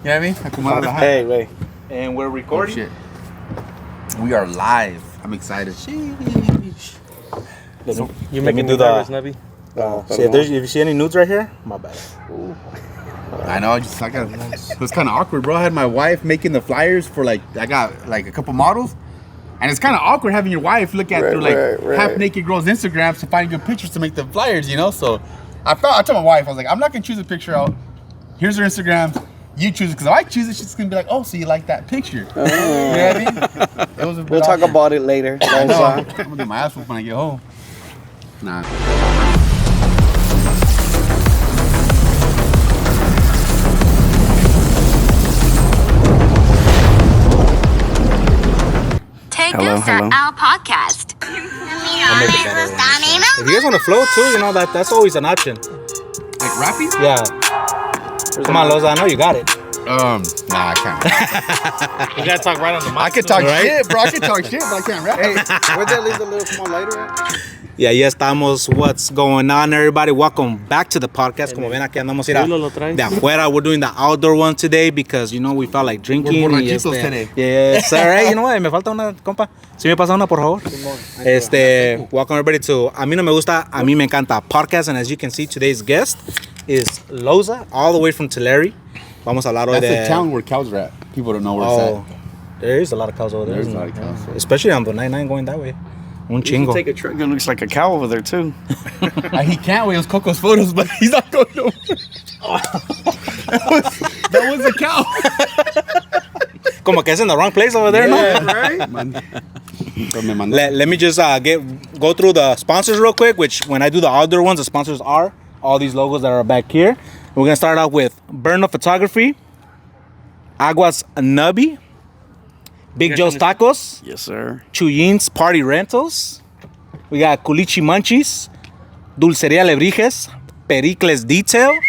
You know what I mean? Acomodar la hat. Hey, wait. And we're recording. Oh, shit. We are live. I'm excited. You making me nervous, Nubby? See, if you see any nudes right here, my bad. I know. It was kind of awkward, bro. I had my wife making the flyers for I got like a couple models. And it's kind of awkward having your wife look at through half naked girls' Instagrams to find good pictures to make the flyers, you know? So I told my wife, I was like, I'm not going to choose a picture out. Here's her Instagram. You choose it. Because if I choose it, she's going to be like, oh, so you like that picture. You know what I mean? It was we'll talk about it later. I know. I'm going to get my ass whooped when I get home. Nah. Hello. Our podcast. If you guys want to flow too, you know that's always an option. Like rapping? Yeah. Come on, Loza, I know you got it. Nah, I can't. You gotta talk right on the mic. I can talk shit, bro. I can talk shit, but I can't rap. Hey, where'd that leave the little small lighter at? Yeah, estamos. What's going on, everybody? Welcome back to the podcast. Como ven, aquí andamos de afuera. We're doing the outdoor one today because, you know, we felt like drinking. We're borrachitos today. Yes, all right. You know what? Me falta una, compa. Si me pasa una, por favor. Welcome, everybody, to A mí no me gusta, a mí me encanta podcast. And as you can see, today's guest is Loza, all the way from Tulare. Vamos a hablar hoy de... That's the town where cows are at. People don't know where it's at. There is a lot of cows over there. There's a lot of cows. Especially on the 99 going that way. Un chingo. Take a trick. It looks like a cow over there too. He can't wait. It was Coco's photos, but he's not going nowhere. That was a cow. Como que it's in the wrong place over there, yeah, no? Right? Let me just go through the sponsors real quick, which when I do the outdoor ones, the sponsors are all these logos that are back here. We're going to start out with Burno Photography, Aguas NUBBY, Big Joe's Tacos. Yes, sir. CHUYIN's Party Rentals. We got Culichi Munchies, Dulceria Lebrijes, Pericles Detail,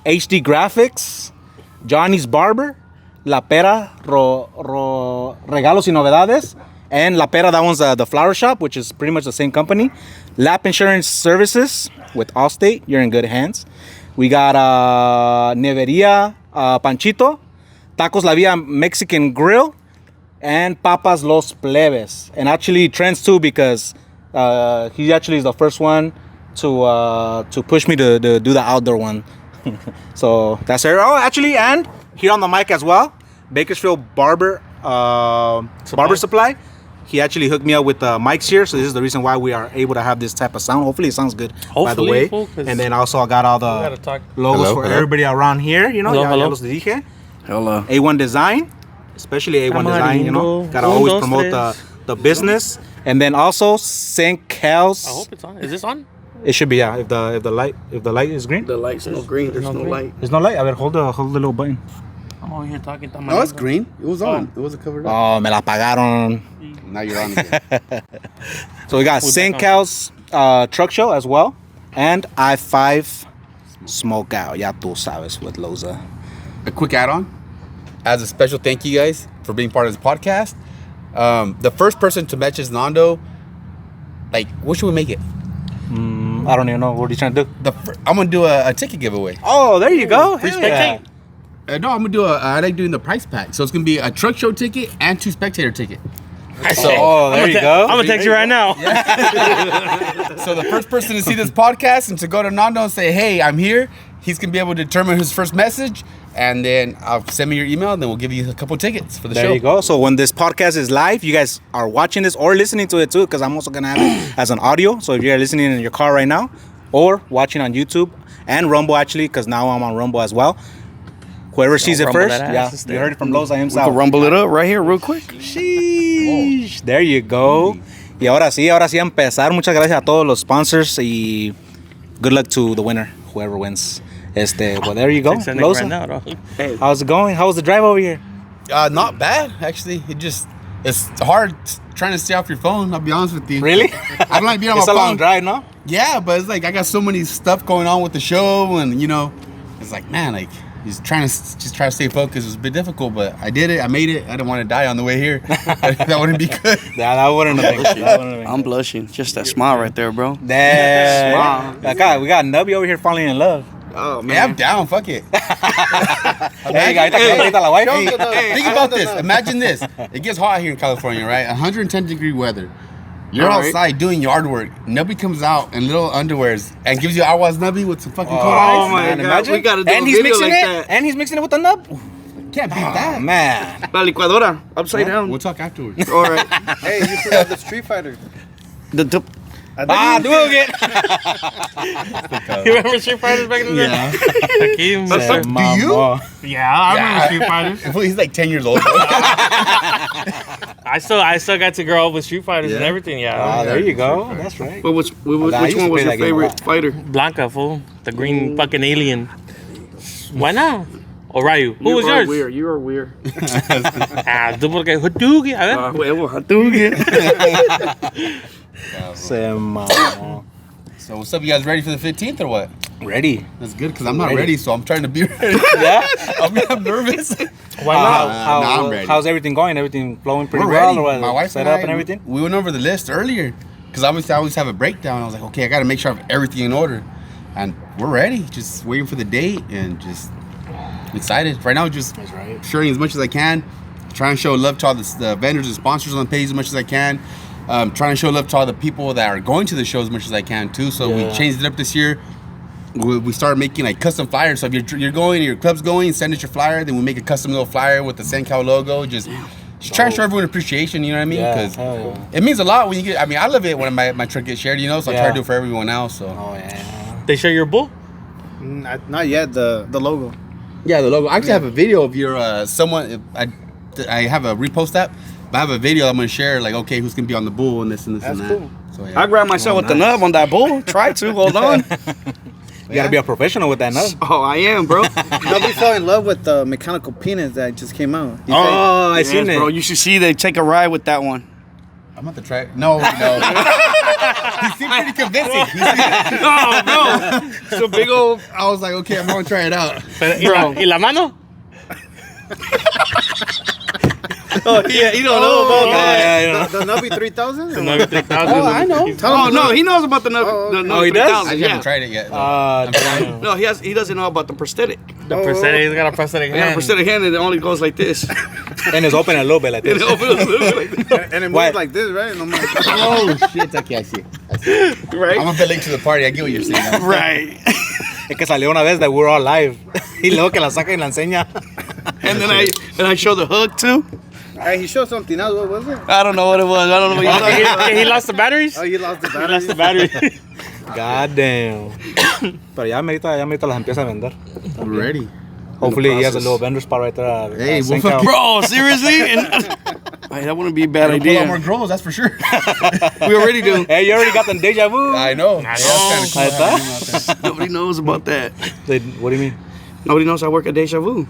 HD Graphics, Johnny's Barber, La Pera Regalos y Novedades, and La Pera, that one's the flower shop, which is pretty much the same company. Lap Insurance Services with Allstate. You're in good hands. We got Neveria Panchito, Tacos La Villa Mexican Grill, and Papas Los Plebes. And actually Trends too, because he actually is the first one to push me to do the outdoor one. So that's it. Oh, actually, and here on the mic as well, Bakersfield Barber Supply. He actually hooked me up with mics here, so this is the reason why we are able to have this type of sound. Hopefully it sounds good, by the way. And then also I got all the logos for everybody around here. You know, hello. Hello. A1 Design, especially A1 Design. You know, gotta always promote the business. And then also Cencals. I hope it's on. Is this on? It should be, yeah. If the light is green. The light's no green. There's no light. There's no light. I will hold the little button. I'm over here talking. No, it's green. It was on. It wasn't covered up. Oh, me la pagaron. Now you're on again. So we got Cencals Truck Show as well, and I-5 SmokeOut. Ya tú sabes with Loza. A quick add-on. As a special thank you guys for being part of this podcast. The first person to message Nando, what should we make it? I don't even know. What are you trying to do? I'm going to do a ticket giveaway. Oh, there you go. Free spectate? No, I'm going to I like doing the price pack. So it's going to be a truck show ticket and 2 spectator ticket. So, there you go. I'm going to text you right now. Yeah. So the first person to see this podcast and to go to Nando and say, hey, I'm here, he's going to be able to determine his first message. And then send me your email, and then we'll give you a couple tickets for the show. There you go. So when this podcast is live, you guys are watching this or listening to it too, because I'm also going to have it as an audio. So if you're listening in your car right now or watching on YouTube and Rumble, actually, because now I'm on Rumble as well. Whoever sees it first, you heard it from Loza himself. We can rumble it up right here real quick. Sheesh. There you go. Y ahora sí a empezar. Muchas gracias a todos los sponsors y good luck to the winner, whoever wins. Well, there you go. Loza. Right now, hey. How's it going? How was the drive over here? Not bad, actually. It's hard trying to stay off your phone, I'll be honest with you. Really? I don't like being on my phone. It's a long drive, no? Yeah, but it's I got so many stuff going on with the show, and it's man, he's trying to stay focused. It was a bit difficult, but I did it. I made it. I didn't want to die on the way here. That wouldn't be good. That wouldn't have been good. I'm blushing. Just that smile right there, bro. Damn. Smile. We got NUBBY over here falling in love. Oh, Yeah, I'm man. down. Fuck it. Hey, ahorita que no ahorita la wife. Hey, think about this. Imagine this. It gets hot here in California, right? 110-degree weather. You're All right. outside doing yard work. Nubby comes out in little underwears and gives you aguas nubby with some fucking cold Oh, ice. my Man, God. imagine. We got to do And a he's video mixing like it. that. And he's mixing it with the nub. Can't beat that. Man. La licuadora. Upside down. We'll talk afterwards. All right. Hey, you forgot the Street Fighter. The Do it. You remember Street Fighters back in the day? Yeah. Hakeem, Do you? Yeah, I remember Street Fighters. He's like 10 years old. I still got to grow up with Street Fighters and Yeah. everything. Yeah. Oh, there you go. That's right. Well, which I one used to was play your that game a favorite lot. fighter? Blanca, fool. The green fucking alien. Why not? Or Ryu. Who was You are yours? weird. You are weird. Ah, tú porque Hadouken. A ver. Huevo, Hadouken. Se mamó. So what's up? You guys ready for the 15th or what? Ready. That's good because I'm not ready, so I'm trying to be ready. Yeah? I'm nervous. Why not? Nah, I'm ready. How's everything going? Everything flowing pretty We're well? ready. Or what? My wife set and up I, and everything? We went over the list earlier because obviously I always have a breakdown. I was like, okay, I got to make sure I have everything in order, and we're ready. Just waiting for the date and just excited. Right now, just sharing as much as I can. Trying to show love to all the vendors and sponsors on the page as much as I can. Trying to show love to all the people that are going to the show as much as I can too. So we changed it up this year. We started making like custom flyers. So if you're going, your club's going, send us your flyer. Then we make a custom little flyer with the Cencal logo. Just trying to show everyone appreciation. You know what I mean? Yeah, Because hell yeah. it means a lot when you get. I mean, I love it when my truck gets shared. You know, so I try to do it for everyone else. So Oh, yeah. They share your bull? Not yet. The logo. yeah, the logo. I actually have a video of your someone. I have a repost app. But I have a video I'm gonna share. Like, okay, who's gonna be on the bull and this and this and that. cool. So yeah. I grabbed myself with the nub on that bull. Try to. Hold on. You gotta be a professional with that nub. Oh, I am, bro. Nobody fell in love with the mechanical penis that just came out. He said- Oh, I Yes, seen it. bro. You should see they take a ride with that one. I'm about to try it. No. He seemed pretty convincing. Oh, no. It's a big old. I was like, okay, I'm gonna try it out. ¿Y la mano? Oh, yeah, you don't know about that. The Nubby 3000? No, 3,000. Oh, I know. Oh, no, he knows about the nub. the nub he does? 3000, I yeah. haven't tried it yet. Though. Damn. No, he doesn't know about the prosthetic. The prosthetic, he's got a prosthetic I got a hand. prosthetic hand and it only goes like this. And it's open a little bit like And this. it opens a little bit like this. And it moves What? like this, right? No matter. Oh shit! Okay, I see. Right? I'm a bit late to the party. I get what you're saying. Now. Right. Es que salió una vez that we're all live. Y luego que la saca y la enseña. And then I show the hook too. Hey, he showed something else. What was it? I don't know what it was. I don't know what you're talking about. he lost the batteries? Oh, you lost the He battery. lost the battery. God damn. Pero ya merita las empieza a vender. We're ready. Hopefully he has a little vendor spot right there. At Hey, we'll Cencals. fucking- Bro, seriously? Hey, that wouldn't be a bad We'll pull out more idea. girls, that's for sure. We already do. Hey, you already got the deja vu. I know. I That's know. kinda cool Ahí having está. him out there. Nobody knows about that. What do you mean? Nobody knows I work at Deja Vu.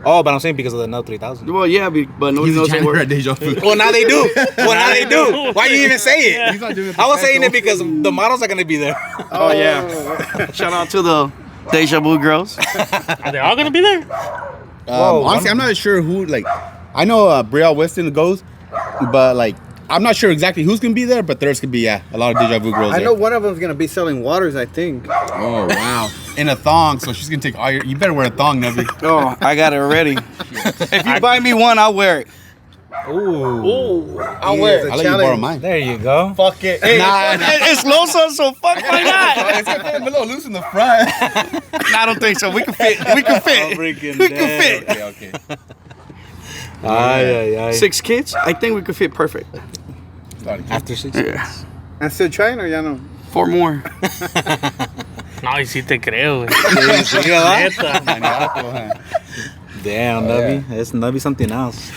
Oh, but I'm saying because of the Nub 3000. Well, yeah, but nobody He's a knows I janitor work. at Deja Vu. Well, now they do. Well, now they do. Why you even say it? He's not doing it I was saying it professional. because the models are gonna be there. Oh, yeah. Shout out to the Deja Vu girls. Are they all going to be there? Honestly, I'm not sure who. Like, I know Brielle Weston goes, but like, I'm not sure exactly who's gonna be there. But there's gonna be a lot of Deja Vu girls. I there. know one of them's gonna be selling waters. I think. Oh wow! In a thong, so she's gonna take all your. You better wear a thong, Nubby. Oh, I got it already. If you buy me one, I'll wear it. Ooh. I'll wear it. I'll let you borrow mine. There you go. Fuck it. Nah, It's Loza, so fuck why not? It's gonna be a little loose in the front. Nah, I don't think so. We can fit. We can fit. freaking We can fit. Okay. Ay. 6 kids? I think we could fit perfect. After 6 Yeah. I'm still trying, or ya no? 4 more. No, y sí te creo, güey. Sí, ¿verdad? Neta. Damn, Nubby. Es Nubby something else.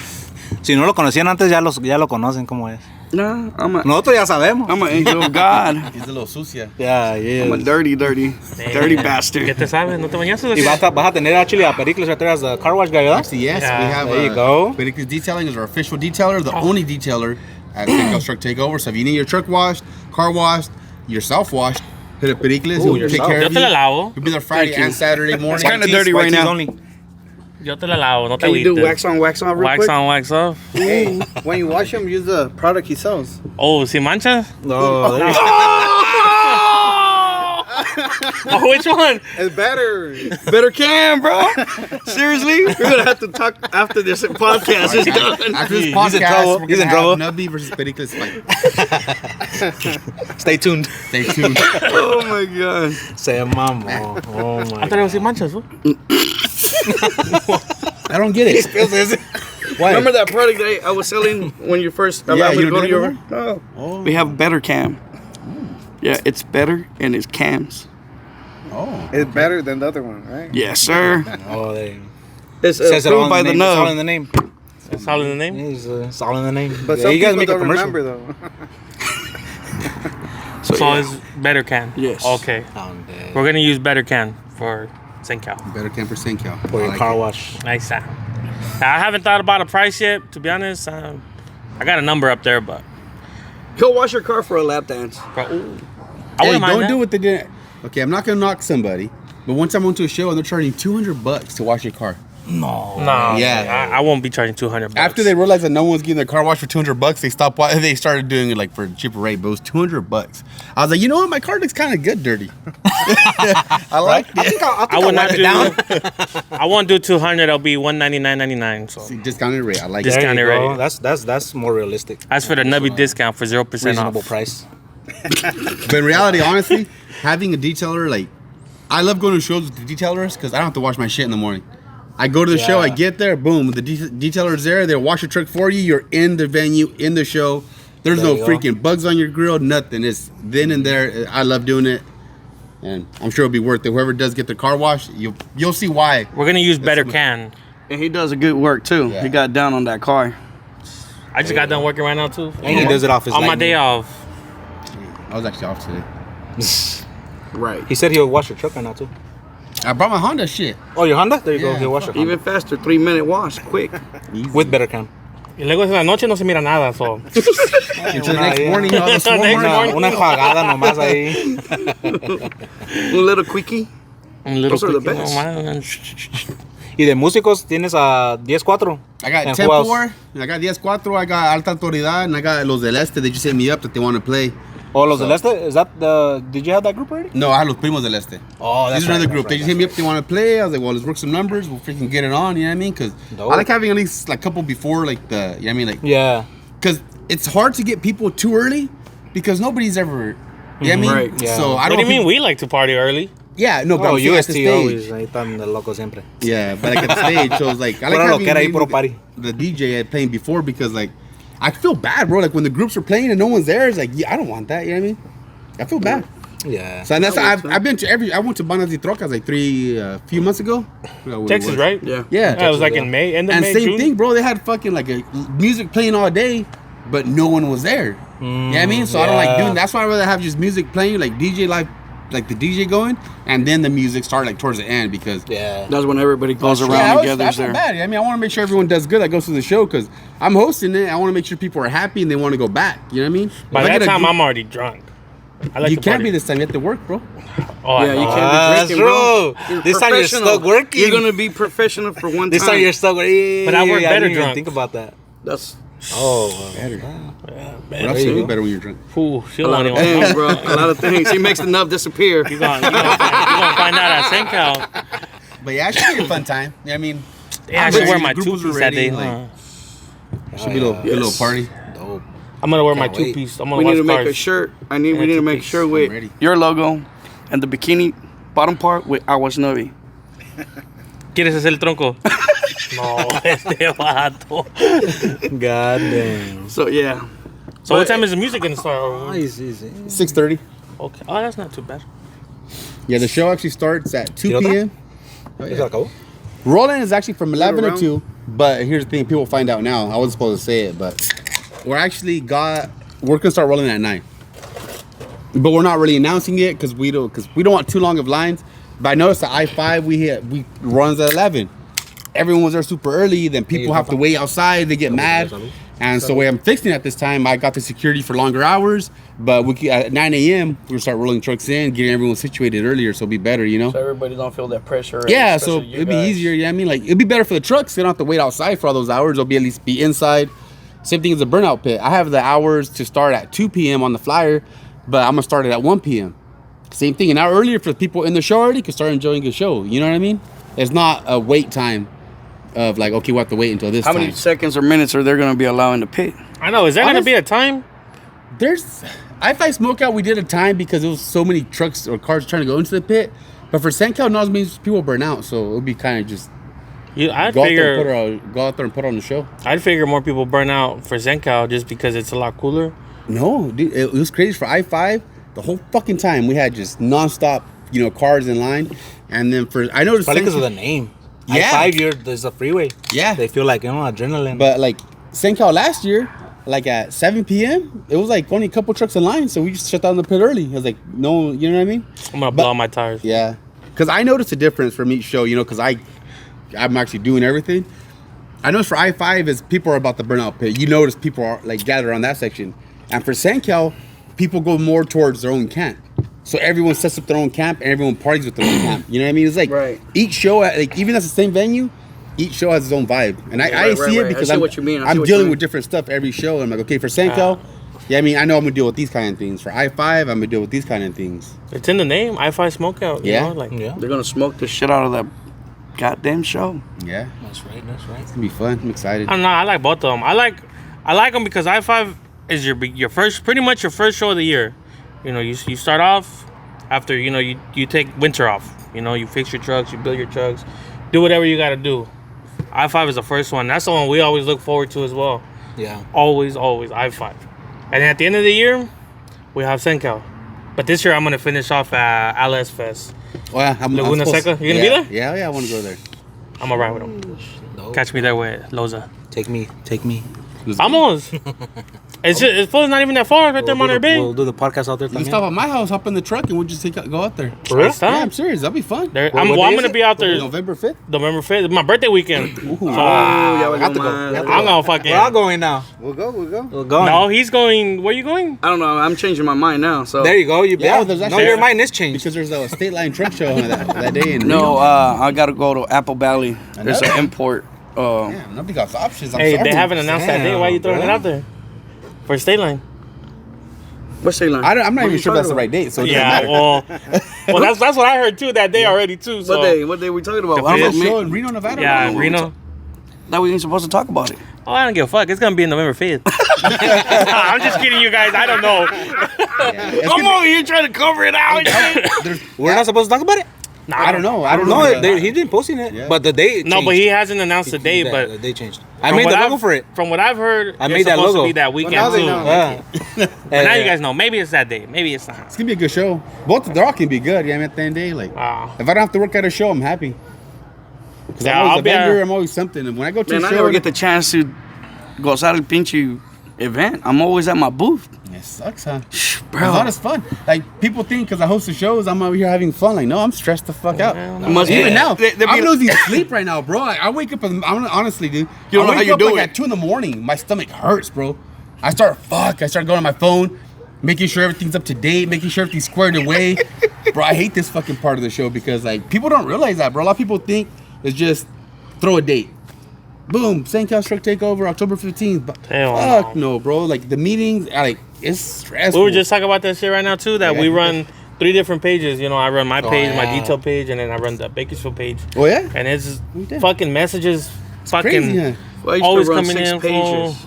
Si no lo conocían antes, ya lo conocen cómo es. Nah, Nosotros ya sabemos. I'm an angel of God. He's a little sucia. Yeah, I'm a yeah. dirty ¿Qué bastard. te sabes? ¿No te bañaste? Y vas a tener actually a Pericles right there as the car wash guy, ¿verdad? Actually, yes, Yeah, we have. there you go. Pericles Detailing is our official detailer, the only detailer at Cencals Truck Takeover. So if you need your truck washed, car washed, yourself washed, hit up Pericles. He'll take care Yo of te la you. lavo. He'll be there Friday Thank you. and Saturday morning. It's kinda dirty right now. Only. Yo te la lavo, no te Can you do agüites. wax on, wax off real Wax quick? on, wax off. Hey, when you wash him, use the product he sells. Oh, ¿sin manchas? No, there you go. Oh, which one? It's better. Better cam, bro. Seriously, we're gonna have to talk after this podcast is done. After this He's in podcast, trouble. we're He's gonna in trouble. have Nubby versus Pericles fight. Stay tuned. Stay tuned. Oh my god. Say mama. Oh my. I thought it was in manchas. Huh? I don't get it. Why? Remember that product that I was selling when you first allowed me to go to your? No. Oh. We have better cam. Yeah, it's better and it's cams. Oh. It's better than the other one, right? Yes, sir. Oh, they. It's Says it all approved by in the the name. It's all in nub. the name. It's all in the name. It's all in the name. But Yeah, some you guys people make a don't commercial. remember though. So it's better can. Yes. Okay. We're gonna use better can for Cencal. Better camp for Cencal. For your car wash. Nice. I haven't thought about a price yet. To be honest, I got a number up there, but Go wash your car for a lap dance. ooh, I Hey, wouldn't mind don't that. do what they did. Okay, I'm not gonna knock somebody, but one time I went to a show and they're charging $200 to wash your car. No. No, Yeah. I won't be charging $200. After they realized that no one was getting their car washed for $200, they stopped. They started doing it like for a cheaper rate, but it was $200. I was like, you know what? My car looks kind of good, dirty. I like it. I would not do. I won't do 200. It'll be $199.99. So Discounted rate. I like Discount. it. Discounted rate. That's more realistic. as for the Nubby discount for 0% Reasonable off. price. But in reality, honestly, having a detailer, like, I love going to shows with the detailers because I don't have to wash my shit in the morning. I go to the show, I get there, boom, the detailer's there. They'll wash your truck for you. You're in the venue, in the show. There's no freaking bugs on your grill, nothing. It's then and there. I love doing it, and I'm sure it'll be worth it. Whoever does get the car washed, you'll see why. We're gonna use better can. And he does a good work too. Yeah. He got down on that car. I just got done working right now too. And he does it off his on my lightning. day off. I was actually off today. Right. He said he'll wash your truck right now too. I brought my Honda shit. Oh, your Honda? There you go. Yeah. He'll wash your Honda. Even faster, 3-minute wash, quick. With better cam. Y luego en la noche no se mira nada, so. Until the next morning, all the Next swarm morning. Una enjuagada nomás ahí. Un little quickie. Un little Those are the quick, best. no, man. Y de músicos tienes a 10-4. I got And 10-4, I got 10-4, I got Alta Autoridad, and I got Los del Este. They just hit me up that they want to play. Oh, Los del Este? Is that the... Did you have that group already? No, I had Los Primos del Este. Oh, This is another group. They just hit me up. They want to play. I was like, well, let's work some numbers. We'll freaking get it on. You know what I mean? Because I Dope. like having at least like a couple before, like the. You know what I mean? Like, Yeah. because it's hard to get people too early because nobody's ever. You know what I mean? Right, yeah. So I What don't. do you mean people- we like to party early? Yeah, no, but Oh, I'm saying at the UST stage. always. Ahí están de loco siempre. Yeah, but like at the stage, so it's like I like Pura having loquera ahí, maybe puro party. the DJ playing before because like I feel bad, bro. Like when the groups are playing and no one's there, it's like yeah, I don't want that. You know what I mean? I feel bad. Yeah. So and that's I've been to every. I went to Banas y Trocas like few months ago. I forgot what it Texas, was. right? Yeah. Yeah. It was like in May, end of And May, same June. thing, bro. They had fucking like a music playing all day, but no one was there. You know what I mean? So I don't like doing. That's why I rather have just music playing, like DJ live, like the DJ going, and then the music start like towards the end because. Yeah. That's when everybody goes around Yeah, and I gathers feel there. bad. I mean, I want to make sure everyone does good that goes to the show because I'm hosting it. I want to make sure people are happy and they want to go back. You know what I mean? By If I that get a time, group- I'm already drunk. I like you to can't party. be this time. You have to work, bro. Oh, I Yeah, you know. can't be That's drinking, bro. true. This time you're Professional. stuck working. You're gonna be professional for one This time. time you're stuck working. But I work better didn't even drunk. think about that. That's Oh, Better. Man, What else you do better when you're drunk? Ooh, she a lot don't of even things, bro. A lot of things. He makes the nub disappear. You're gonna find out at Cencals. But yeah, it should be a fun time. You know what I mean? Yeah, I I'm should ready. wear my The group was two-piece that ready, day. like- huh? It should be a little party. dope. I'm gonna wear my Can't wait. two-piece. I'm gonna We need watch to make cars. a shirt. We need to make a two-piece. shirt I'm with ready. your logo and the bikini bottom part with Aguas Nubby. ¿Quieres hacer el tronco? No, este vato. God damn. So yeah. So what time is the music gonna start? Easy. 6:30. Okay. Oh, that's not too bad. Yeah, the show actually starts at 2 ¿Y otra? p.m. ¿Ya se acabó? Rolling is actually from 11 to around. 2. But here's the thing, people find out now. I wasn't supposed to say it, but we're gonna start rolling at 9. But we're not really announcing it because we don't want too long of lines. But I noticed the I-5 we runs at 11. Everyone was there super early. Then people have to wait outside. They get mad. And so the way I'm fixing it at this time, I got the security for longer hours. But at 9 a.m. we'll start rolling trucks in, getting everyone situated earlier, so it'll be better, you know. So everybody don't feel that pressure. Yeah, so it'd be easier. Yeah, I mean, like it'd be better for the trucks. They don't have to wait outside for all those hours. They'll be at least be inside. Same thing as the burnout pit. I have the hours to start at 2 p.m. on the flyer, but I'm gonna start it at 1 p.m. Same thing. An hour earlier for people in the show already could start enjoying the show. You know what I mean? It's not a wait time of like, okay, we have to wait until this How time. many seconds or minutes are they going to be allowed in the pit? I know. Is there going to be a time? There's, I find SmokeOut, we did a time because there was so many trucks or cars trying to go into the pit. But for Cencal, now it means people burn out. So it would be kind of just I'd go figure out there and put on the show. I'd figure more people burn out for Cencals just because it's a lot cooler. No, dude, it was crazy for I-5. The whole fucking time we had just nonstop, cars in line. And then I noticed Probably because of the name. Yeah. I-5 there's a freeway. Yeah. They feel like, adrenaline. But like Cencal last year, like at 7 p.m., it was like only a couple trucks in line. So we just shut down the pit early. I was like, no, you know what I mean? I'm going to blow out my tires. Yeah. Because I noticed a difference from each show, because I'm actually doing everything. I noticed for I-5 is people are about the burnout pit. You notice people are like gathered on that section. And for Cencal, people go more towards their own camp. So everyone sets up their own camp and everyone parties with their own camp. You know what I mean? It's like each show, like even that's the same venue, each show has its own vibe. And I see it because I'm dealing with different stuff every show. I'm like, okay, for Cencal, I mean, I know I'm going to deal with these kind of things. For I-5, I'm going to deal with these kind of things. It's in the name, I-5 SmokeOut. Yeah. They're going to smoke the shit out of that goddamn show. Yeah. That's right. It's going to be fun. I'm excited. I don't know. I like both of them. I like them because I-5 is your first, pretty much your first show of the year. You start off after, you take winter off. You fix your trucks, you build your trucks, do whatever you got to do. I-5 is the first one. That's the one we always look forward to as well. Yeah. Always I-5. And at the end of the year, we have Cencal. But this year, I'm going to finish off at LS Fest. Oh, yeah. Laguna Seca. You going to be there? Yeah, I want to go there. I'm going to ride with him. No. Catch me there with Loza. Take me. Vamos. It's not even that far right there, Monterey Bay. We'll do the podcast out there. You can stop at my house, hop in the truck, and we'll just go out there. For real? Yeah, I'm serious. That'll be fun. I'm going to be out there November 5th? November 5th. It's my birthday weekend. So I have to go. I'm going to fucking... We're all going now. We'll go. We're going. No, he's going... Where you going? I don't know. I'm changing my mind now. So There you go. There's actually- your mind is changed. Because there's a state line truck show that day in No, Reno. I got to go to Apple Valley. There's an import. Yeah, nobody got options. I'm Hey, sorry. they haven't announced that day. Why are you throwing it out there? For state line. What's state line? I'm not even sure if that's the right date. So it doesn't matter. Well, that's what I heard too that day already too. So. What day we talking about? The I don't There's a know, show man. in Reno, Nevada. Yeah, Reno. That we ain't supposed to talk about it. Oh, I don't give a fuck. It's gonna be November 5th. I'm just kidding, you guys. I don't know. I'm over here trying to cover it out. We're not supposed to talk about it? Nah, I don't know. No, he didn't posting it. Yeah. But the date No, changed. but he hasn't announced the day. But they changed. I made the logo for it. From what I've heard, I it's made that supposed logo. to be that weekend now they too. know. Yeah. But now you guys know. Maybe it's that day. Maybe it's not. It's gonna be a good show. They're all can be good. Yeah, I mean, at the end of the day, like, Wow. if I don't have to work at a show, I'm happy. Because Yeah, I'm always I'll a be vendor. a- I'm always something. And when I go to Man, a I show, never get the chance to go outside el pinche event. I'm always at my booth. it sucks, huh? Bro. It's not as fun. Like, people think because I host the shows, I'm out here having fun. Like, no, I'm stressed the fuck out. Even now, I'm losing sleep right now, bro. I wake up, and honestly, dude. You don't know I how wake you up do like it. at 2 a.m. My stomach hurts, bro. I start going on my phone, making sure everything's up to date, making sure everything's squared away. Bro, I hate this fucking part of the show because, like, people don't realize that, bro. A lot of people think it's just throw a date. Boom, Cencals truck takeover, October 15th. But Hell fuck no, bro. Like, the meetings, like, it's stressful. We were just talking about that shit right now too. That Yeah. we run 3 different pages. I run my page, my yeah. detail page, and then I run the Bakersfield page. Oh, yeah? And it's did. fucking messages, fucking Crazy, huh? Well, I used to always run coming 6 in. pages.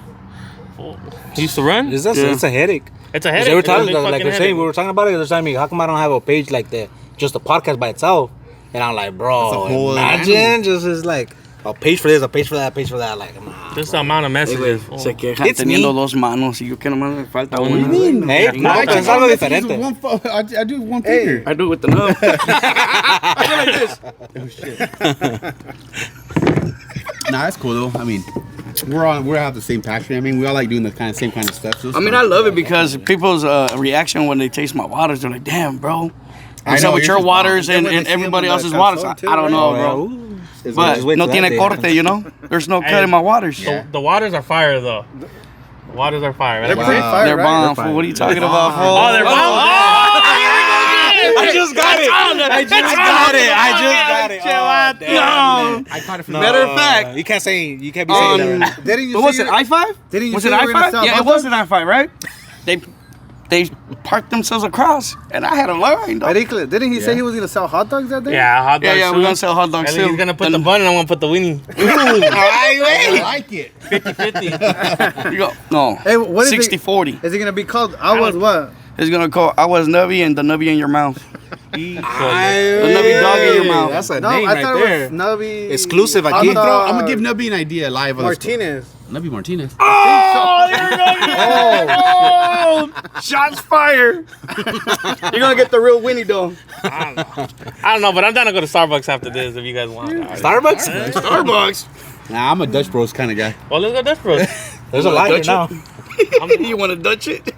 You used to run? It's a headache. It's a They headache. were It's a talking, big like fucking they're saying, headache. we were talking about it. They're telling me, how come I don't have a page like that? Just a podcast by itself. And I'm like, bro, That's a whole other imagine animal. just is like a page for this, a page for that, a page for that. Like, nah. Just the amount of Hey, messages. güey, se quejan It's teniendo me. 2 manos y yo que nomás me falta What do una. you mean? Hey, No, no, I pero es just algo With diferente. I do one finger. I do it with the nub. Nah, that's cool though. I mean, we have the same passion. I mean, we all like doing the same kind of stuff. So it's I mean, fun. I love it because people's reaction when they taste my waters, they're like, damn, bro. What's know, up with yours your is waters bomb. and, Yeah, when and they see everybody them in else's the waters? calzone too, I don't right? know, Oh, bro. yeah, ooh. But Just wait no till that tiene day. corte, you know? There's no cut Hey. in my waters. The waters are fire though. The waters are fire. They're Right? pretty fire, They're right? bomb, fool. What are you talking about, fool? Oh, they're bomb. I just got it. I just got it. Oh, damn. I caught it from Matter of fact, You can't be saying that. Didn't you what was say it, I-5? Didn't you Was say it you were gonna I-5? sell Yeah, it hot was dogs? an I-5, right? They they parked themselves across, and I had a line. Dog. Pericles, didn't he say he was gonna sell hot dogs that day? Yeah, hot dogs. Yeah, we're gonna sell hot dogs And too. he's gonna put the bun, and I'm gonna put the weenie. I like it. 50-50. You go, no. Hey, what is 60-40. Is it gonna be called? I was what? It's gonna call I was Nubby and the Nubby in your mouth. The Nubby dog in your mouth. That's a No, name I right thought there. it was Nubby. Exclusive Hot aquí. dog I'm gonna give Nubby an idea live on Martinez. Nubby Martinez. Oh, there we go. Oh, shots fired. You're gonna get the real Winnie dog. I don't know, but I'm down to go to Starbucks after this if you guys want. Starbucks? Starbucks. Nah, I'm a Dutch Bros kind of guy. Well, let's go Dutch Bros. There's a lot here now. You want to Dutch it?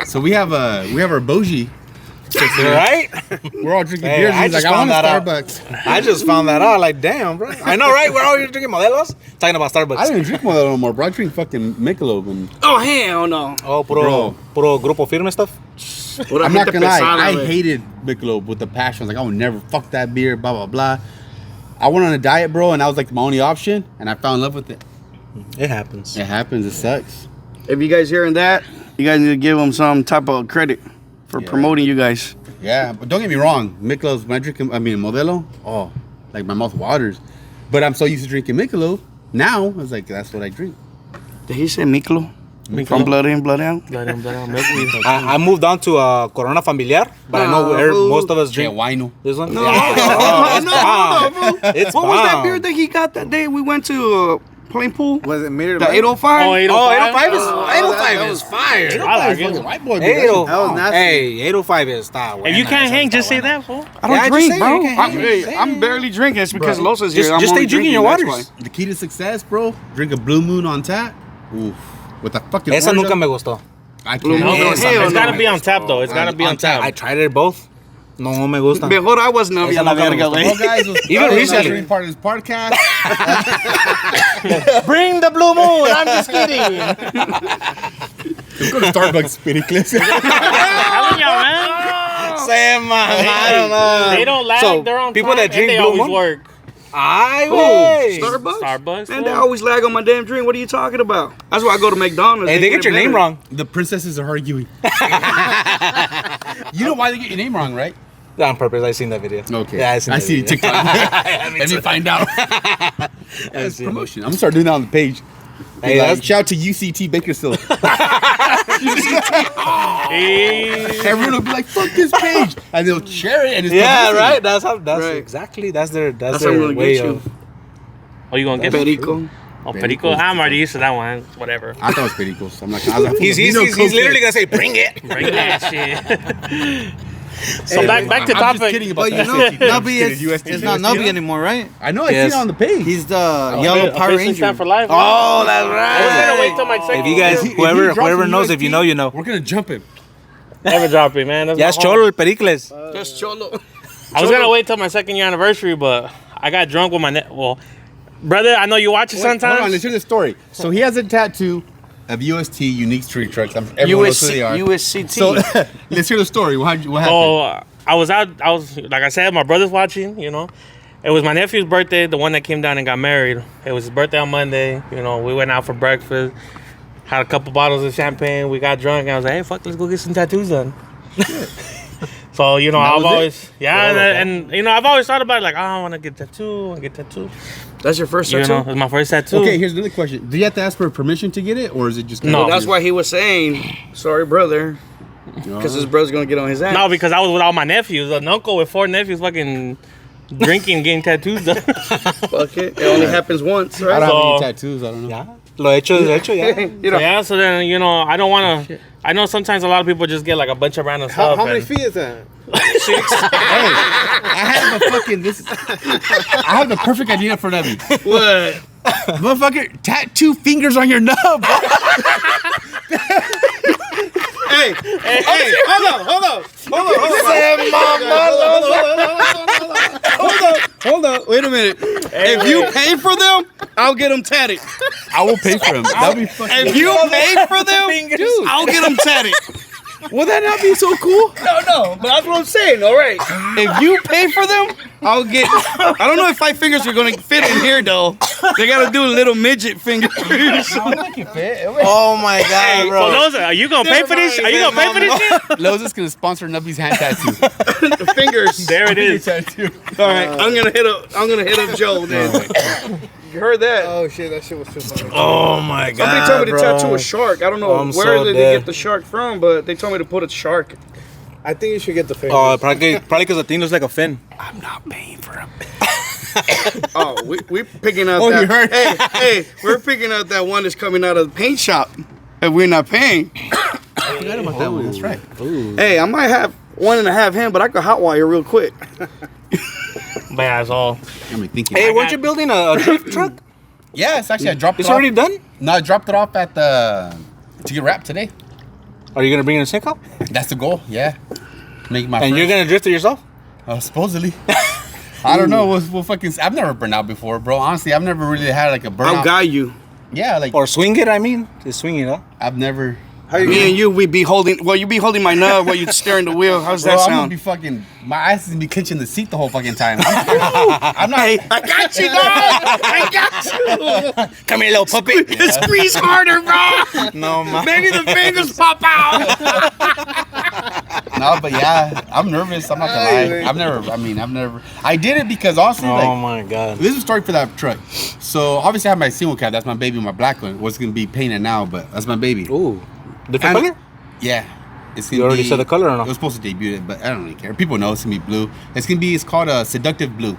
So we have our Boji. Right? We're all drinking Hey, beers. I He's just like, I found want a that out. Starbucks. I just found that out. Like, damn, bro. I know, right? We're all here drinking Modelos. Talking about Starbucks. I didn't drink Modelo no more, bro. I drink fucking Michelob. And Oh, hell no. Oh, Bro. puro grupo firme stuff. I'm not gonna lie, I hated Michelob with a passion. I was like, I would never fuck that beer, blah, blah, blah. I went on a diet, bro, and that was like my only option, and I fell in love with it. It happens. It happens. It sucks. If you guys hearing that, you guys need to give them some type of credit for promoting you guys. Yeah, but don't get me wrong. Michelob's when I mean Modelo. Oh, like my mouth waters. But I'm so used to drinking Michelob. Now it's like that's what I drink. Did he say Miklo? From Blood In, Blood Out? I moved on to Corona Familiar, but I know where most of us drink. Yeah, wino. This one? No, Yeah. no, no, bro. It's What was that bomb. beer that he got that day we went to playing pool? Was it Mirror? The 805? Oh, 805? 805 is fire. I like it. White boy. That was nasty. Hey, 805 is that. If you can't hang, just say that, fool. I don't Yeah, drink, just say bro. you can't hang. I'm barely drinking. It's because Loza's here. Just stay drinking your that's waters. why. The key to success, bro. Drink a Blue Moon on tap. Oof. With a fucking. Esa orange nunca on- me gustó. I Blue can't. Moon. No, Hell it's no. gotta be on tap, though. It's gotta be on tap. I tried it both. No me gusta. Mejor I was Nubby Esa a la nunca me verga, gustó. Well, güey. guys, was Even not recently. being part of this podcast. Bring the blue moon. I'm just kidding. Let's go to Starbucks, Pericles. Telling y'all, man. Say, man, I don't know. They don't lag. So, They're on people time, that drink and they Blue always Moon? work. Ay, Who? güey. Starbucks? Starbucks. Man, they fool. always lag on my damn drink. What are you talking about? That's why I go to McDonald's. Hey, they get your name wrong. The princesses are arguing. You know why they get your name wrong, right? On purpose, I seen that video. Okay. Yeah, I see that video. TikTok. Let me find out. That's promotion. I'm gonna start doing that on the page. Hey, Like, that's shout out to UCT Bakersfield. Hey. Everyone will be like, "Fuck this page," and they'll share it. And it's yeah, publicity. right. That's how. That's Right. exactly. That's their. That's how I'm their gonna way get you. of. Oh, you gonna get it? Perico. Oh, Perico. I'm already used to that one. Whatever. I thought it was Pericles. I'm like, I was like, He's literally gonna say, "Bring it." Bring that shit. So back to I'm just topic. kidding about But you that. know, Nubby Kidding, UST is not Pericles. Nubby anymore, right? I know. I Yes. see it on the page. He's the yellow Power Officially Ranger. stand for life. Oh, that's I was gonna right. wait till my second. If you guys, If he whoever drops knows, a if you know, you know. We're gonna jump him. never drop it, man. That's Yes, my home. Cholo, el Pericles. Just cholo. I was gonna wait till my second year anniversary, but I got drunk with my well, brother. I know you watch it Hold on, sometimes. let's hear the story. So he has a tattoo of UST Unique Street Trucks. Everyone knows who they are. USCT. So let's hear the story. What happened? So I was like I said, my brother's watching. You know, it was my nephew's birthday, the one that came down and got married. It was his birthday on Monday. You know, we went out for breakfast, had a couple bottles of champagne. We got drunk, and I was like, "Hey, fuck, let's go get some tattoos done." So you know, That I've was it? always and you know, I've always thought about it, like, oh, I want to get tattoo. That's your first You know, tattoo? it's my first tattoo. Okay, here's another question. Do you have to ask for permission to get it, or is it just? No. That's why he was saying, sorry, brother. Because his brother's going to get on his ass. No, because I was with all my nephews. An uncle with 4 nephews fucking drinking, getting tattoos done. Fuck it. It only happens once, I right? don't have any So- tattoos. I don't know. Yeah. Lo hecho, yeah. You know, Yeah, so then, you know, I don't want to... I know sometimes a lot of people just get like a bunch of random stuff. How many and- feet is that? Hey, I have a fucking I have the perfect idea for Nubby. what? Motherfucker, tattoo fingers on your nub, bro. Hey, hold on. Hold on. Wait a minute. If you pay for them, I'll get them tatted. I will pay for him. That'll be fucking. If you pay for them, I'll get them tatted. Will that not be so cool? No, but that's what I'm saying. All right. If you pay for them, I'll get. I don't know if 5 fingers are gonna fit in here though. They gotta do little midget fingers. Oh my god, So bro. Loza, are you gonna pay for this? Are you gonna pay for this shit? Loza's gonna sponsor Nubby's hand tattoo. The fingers. There it is. Tattoo. All right, I'm gonna hit up Joe then. You heard that? Oh shit, that shit was too funny. Oh my god. Somebody told me to bro. tattoo a shark. I don't know I'm where so did they dead. get the shark from, but they told me to put a shark. I think you should get the fingers. Oh, probably because the thing looks like a fin. I'm not paying for him. Oh, we picking out Oh, that. you heard? Hey, we're picking out that one that's coming out of the paint shop, and we're not paying. I forgot about that one. That's right. Hey, I might have 1.5 hand, but I could hotwire real quick. But yeah, that's all. I'm thinking. Hey, weren't you building a drift truck? Yeah, it's actually I dropped It's it off. already done? No, I dropped it off at the to get wrapped today. Are you gonna bring it in Cencals? That's the goal. Yeah. Make my. And first, you're gonna drift it yourself? supposedly. I don't know. We'll fucking. I've never burned out before, bro. Honestly, I've never really had like a burnout. I'll guide you. Yeah, like Or swing it, I mean. Just swing it, huh? I've never. Me and you, we be holding. Well, you be holding my nub while you steering the wheel. How's Bro, that I'm gonna sound? be fucking. My ass is gonna be clenching the seat the whole fucking time. I'm not. I got you, dog. I got you. Come here, little puppy. Squeeze harder, bro. No, man. Maybe the fingers pop out. No, but yeah, I'm nervous. I'm not gonna lie. I've never. I did it because honestly, Oh like, my god. this is a story for that truck. So obviously, I have my single cab. That's my baby, my black one. What's gonna be painted now, but that's my baby. Ooh. Different And- color? Yeah. It's You already said the color or no? It was supposed to debut it, but I don't really care. People know it's gonna be blue. It's called a Seductive Blue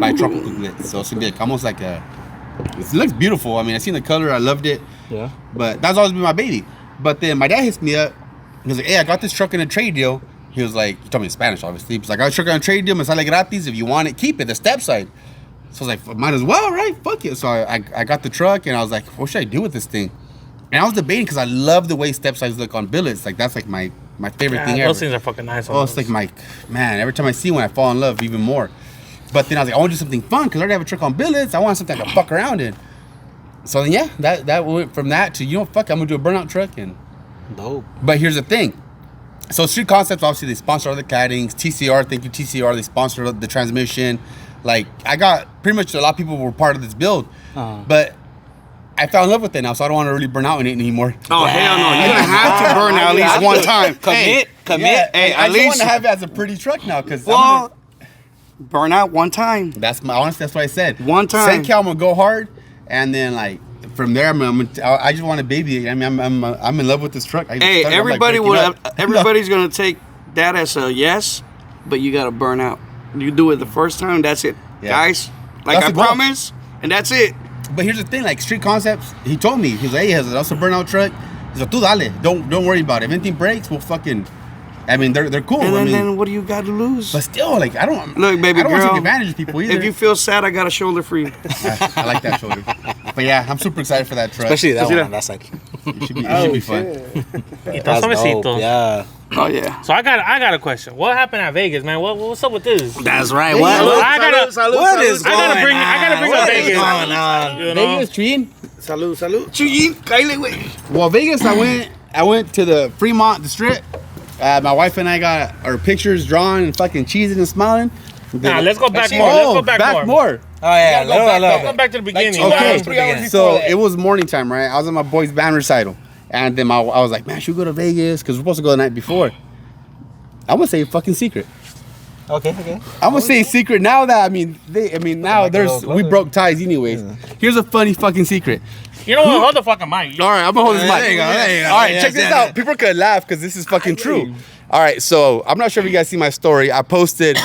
by Tropical Glitz. So it's gonna be like, almost like a. It looks beautiful. I mean, I seen the color. I loved it. Yeah. But that's always been my baby. But then my dad hits me up. He was like, "Hey, I got this truck in a trade deal." He was like, he told me in Spanish, obviously. He was like, "I got a truck on a trade deal. Me sale gratis. If you want it, keep it. The step side." So I was like, "Might as well, right? Fuck it." So I got the truck and I was like, "What should I do with this thing?" And I was debating because I love the way step sides look on billets. Like that's like my favorite thing ever. Those things are fucking nice. Oh, it's like my man. Every time I see one, I fall in love even more. But then I was like, I want to do something fun because I already have a truck on billets. I want something I can fuck around in. So then yeah, that went from that to fuck. I'm gonna do a burnout truck and. Dope. But here's the thing. So Street Concepts, obviously, they sponsor all the claddings. TCR, thank you, TCR. They sponsor the transmission. Like, I got pretty much a lot of people were part of this build. But I fell in love with it now, so I don't want to really burn out in it anymore. Oh hell no! You're gonna have to burn out at least one time. Commit. Yeah, Hey, I at just want least- to have it as a pretty truck now, because Well, burn out one time. that's what I said. One time. Cencal, I'm gonna go hard, and then like from there, I just want a baby. I mean, I'm in love with this truck. Hey, everybody's gonna take that as a yes, but you gotta burn out. You do it the first time, that's it, Yeah. guys. Like That's I the goal. promise, and that's it. But here's the thing, like Street Concepts, he told me, he's like, hey, that's a burnout truck. He's like, tú dale, don't worry about it. If anything breaks, we'll fucking. I mean, they're cool. And I mean, then what do you got to lose? but still, like, I don't. Look, baby I don't want to girl, take advantage of people either. If you feel sad, I got a shoulder for you. I like that shoulder. But yeah, I'm super excited for that truck. Especially that See one that? on that side. It should be fun. That's dope. Yeah. Oh yeah. So I got a question. What happened at Vegas, man? What's up with this? That's right. I gotta- What is I gotta going bring- on? I gotta bring up What is Vegas. going on? You know? Vegas, CHUYIN. Salud. CHUYIN, cállate, güey. Well, Vegas, I went to the Fremont, the Strip. My wife and I got our pictures drawn and fucking cheesing and smiling. Nah, let's go back Actually, more. Let's go back more. Oh yeah. Let's go back to the beginning. Okay, man. so it was morning time, right? I was at my boy's band recital, and then I was like, man, should we go to Vegas? Because we're supposed to go the night before. I'm gonna say a fucking secret. Okay. I'm gonna say secret now that now we broke ties anyways. Here's a funny fucking secret. You know what? Hold the fucking mic. All right, I'm gonna hold this mic. There you go. All right, Yeah, check this yeah. out. People could laugh because this is fucking true. All right, so I'm not sure if you guys see my story. I posted,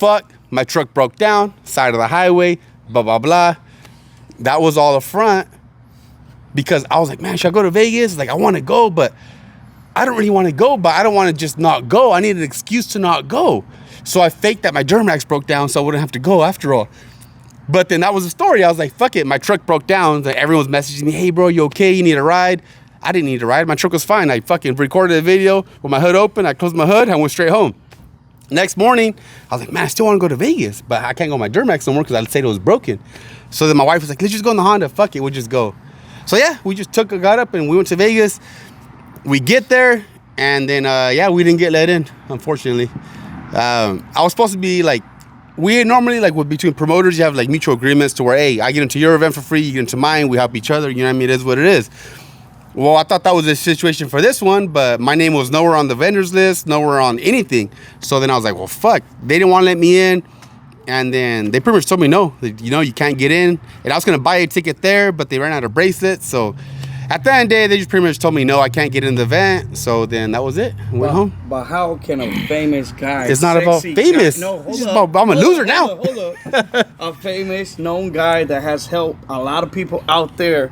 fuck, my truck broke down, side of the highway, blah, blah, blah. That was all the front because I was like, man, should I go to Vegas? Like, I want to go, but I don't really want to go, but I don't want to just not go. I need an excuse to not go. So I faked that my Duramax broke down so I wouldn't have to go after all. But then that was the story. I was like, fuck it. My truck broke down. Like, everyone was messaging me, hey, bro, you okay? You need a ride? I didn't need a ride. My truck was fine. I fucking recorded a video with my hood open. I closed my hood. I went straight home. Next morning, I was like, man, I still want to go to Vegas, but I can't go on my Duramax no more because I said it was broken. So then my wife was like, let's just go in the Honda. Fuck it. We'll just go. So yeah, we just got up and we went to Vegas. We get there and then, we didn't get let in, unfortunately. I was supposed to be like we normally, like, with between promoters, you have, like, mutual agreements to where, hey, I get into your event for free, you get into mine, we help each other, you know what I mean? It is what it is. Well, I thought that was the situation for this one, but my name was nowhere on the vendors list, nowhere on anything. So then I was like, well, fuck. They didn't want to let me in. And then they pretty much told me no, you know, you can't get in. And I was going to buy a ticket there, but they ran out of bracelets. So at the end of the day, they just pretty much told me no, I can't get in the event. So then that was it. I went home. But how can a famous guy... It's not about famous. No, it's just about, I'm a loser now. Hold up. A famous, known guy that has helped a lot of people out there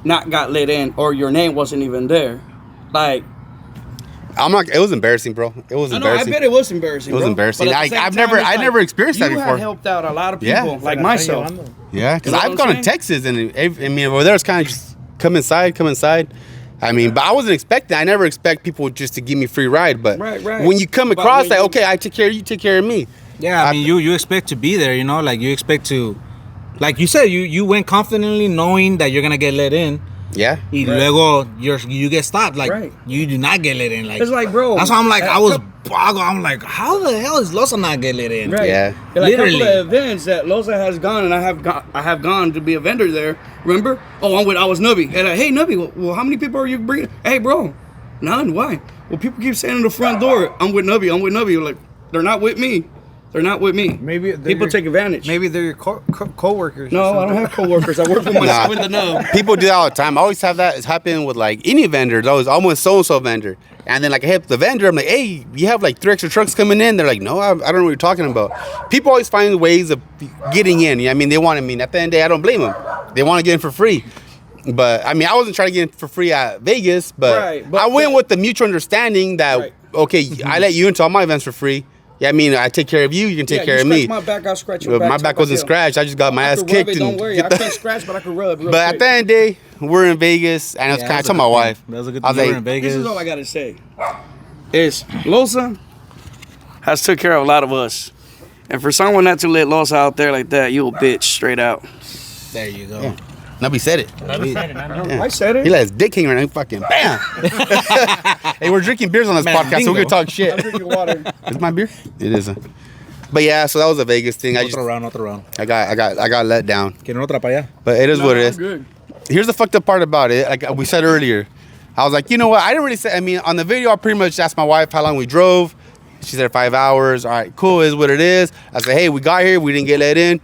not got let in, or your name wasn't even there. Like... I'm not. It was embarrassing, bro. It was embarrassing. I bet it was embarrassing. It was embarrassing. I never experienced that before. You have helped out a lot of people, like myself. Yeah, because I've gone to Texas, and I mean, over there it's kind of just come inside. I mean, but I wasn't expecting. I never expect people just to give me free ride. But when you come across, like, okay, I take care of you, take care of me. Yeah, I mean, you expect to be there, you know, like you expect to, like you said, you went confidently knowing that you're gonna get let in. Yeah. Y luego you get stopped. Like, you do not get let in. Like, it's like, bro. That's why I'm like, I was boggled. I'm like, how the hell is Loza not get let in? Right. Yeah. Like, literally. A couple of events that Loza has gone, and I have gone to be a vendor there. Remember? Oh, I was Nubby. And hey, Nubby, well, how many people are you bringing? Hey, bro, none. Why? Well, people keep saying in the front door, I'm with Nubby. Like, they're not with me. They're not with me. Maybe people take advantage. Maybe they're your co-workers. No, I don't have co-workers. I work with myself with the nub. People do that all the time. I always have that. It's happening with like any vendor. I'm with so-and-so vendor. And then like I hit the vendor. I'm like, hey, you have like 3 extra trucks coming in? They're like, no, I don't know what you're talking about. People always find ways of getting in. I mean, they want to mean. At the end of the day, I don't blame them. They want to get in for free. But I mean, I wasn't trying to get in for free at Vegas. But I went with the mutual understanding that, okay, I let you into all my events for free. Yeah, I mean, I take care of you, you can take care of me. My back, I'll scratch your back. My back wasn't scratched. I just got my ass kicked. Don't worry, I can't scratch, but I can rub. But at the end of the day, we're in Vegas, and it's kind of, I told my wife. That was a good thing. We're in Vegas. This is all I got to say. Is Loza has took care of a lot of us. And for someone not to let Loza out there like that, you a bitch, straight out. There you go. Yeah. Nubby said it. I said it. He let his dick hang right now. Fucking bam. Hey, we're drinking beers on this podcast, so we're gonna talk shit. I'm drinking water. Is my beer? It isn't. But yeah, so that was a Vegas thing. Otro round. I got let down. ¿Quieren otra para allá? But it is what it is. Good. Here's the fucked up part about it. Like we said earlier, I was like, you know what? I didn't really say. I mean, on the video, I pretty much asked my wife how long we drove. She said 5 hours. All right, cool. Is what it is. I said, hey, we got here. We didn't get let in.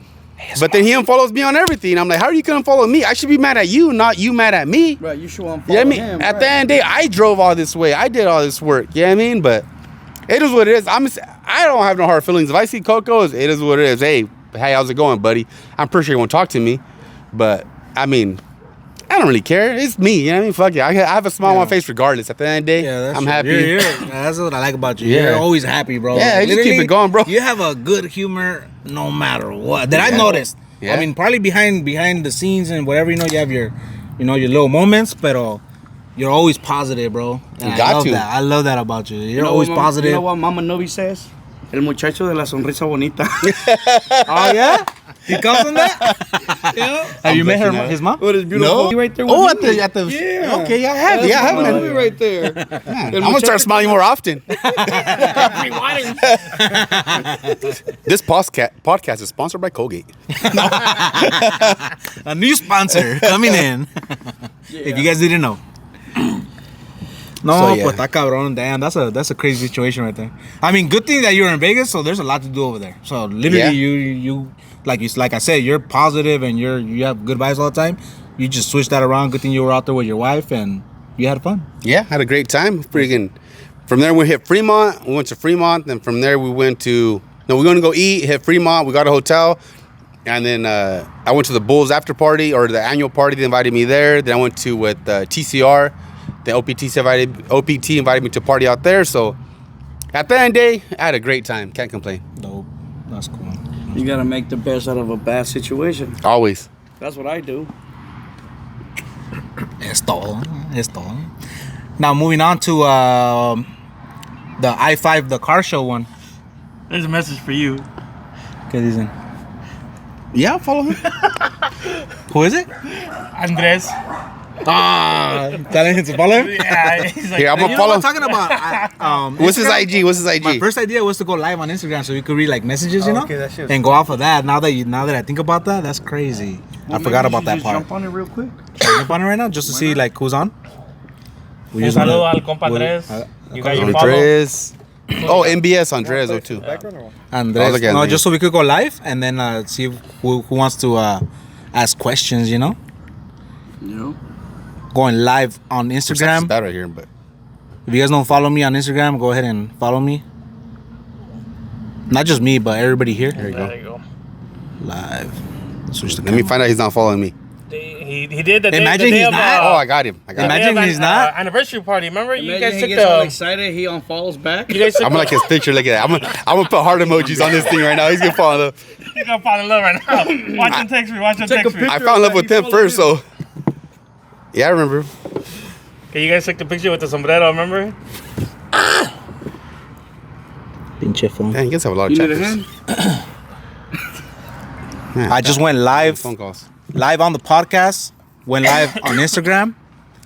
But then he unfollows me on everything. I'm like, how are you gonna unfollow me? I should be mad at you, not you mad at me. Right, you should unfollow him. Yeah, I mean, at the end of the day, I drove all this way. I did all this work. Yeah, I mean, but it is what it is. I don't have no hard feelings. If I see Coco's, it is what it is. Hey, how's it going, buddy? I'm pretty sure he won't talk to me. But I mean, I don't really care. It's me. You know what I mean? Fuck it. I have a smile on my face regardless. At the end of the day, I'm happy. That's what I like about you. You're always happy, bro. Yeah, just keep it going, bro. You have a good humor no matter what. That I noticed. Yeah. I mean, probably behind the scenes and whatever, you know, you have your little moments, but you're always positive, bro. And I love that about you. You're always positive. You know what Mama Nubby says? El muchacho de la sonrisa bonita. Oh, yeah? He comes from that? Yeah. Have you met his mom? What is beautiful? No. Right there at the yeah. Okay, I have. Yeah, I have Mama Nubby right there. I'm gonna start smiling more often. This podcast is sponsored by Colgate. A new sponsor coming in. If you guys didn't know. No, pues está cabrón. Damn, that's a crazy situation right there. I mean, good thing that you're in Vegas, so there's a lot to do over there. So literally, you like I said, you're positive and you have good vibes all the time. You just switched that around. Good thing you were out there with your wife and you had fun. Yeah, had a great time. Freaking. From there we hit Fremont. We went to Fremont. Then from there we went to we're gonna go eat. Hit Fremont. We got a hotel. And then I went to the Bulls after party or the annual party. They invited me there. Then I went to with TCR. The OPT invited me to party out there. So at the end of the day, I had a great time. Can't complain. Dope. That's cool. You gotta make the best out of a bad situation. Always. That's what I do. Es todo. Now moving on to the I-5, the car show one. There's a message for you. ¿Qué dicen? Yeah, I'll follow him. Who is it? Andres. Telling him to follow him? Yeah, he's like, Here, I'm You gonna know what follow. I'm talking about? What's his Instagram? IG? What's his IG? My first idea was to go live on Instagram so you could read like messages, you know, okay, that shit was and go off of that. Now that I think about that, that's crazy. I forgot about that part. Jump on it real quick. Should I jump on it right now just to see like who's on? We Un just saludo wanna- al compa Andres. You got your follow. Andres. Oh, MBS Andres too. Andres. look at No, me. just so we could go live and then see who wants to ask questions, you know? Yeah. Going live on It's Instagram. bad right here, but If you guys don't follow me on Instagram, go ahead and follow me. Not just me, but everybody here. there you There go. you go. Live. Switch the Let me camera. find out he's not following me. He did the Imagine day he's of, not. Oh, I got him. I got him. Imagine day of he's not. anniversary party. Remember, you Imagine guys he took gets all the. excited. He unfollows back. You guys took I'm gonna like his picture. Look at that. I'm gonna put heart emojis on this thing right now. He's gonna fall in love. He's gonna fall in love right now. Watch him text me. Watch him Take a text me. picture. I fell in love with him first, so yeah, I remember. Okay, you guys took the picture with the sombrero. Remember? Pinche phone. Dang, you guys have a lot of You need a chapters. hand? Man, I just went live phone calls. on the podcast. Went live on Instagram.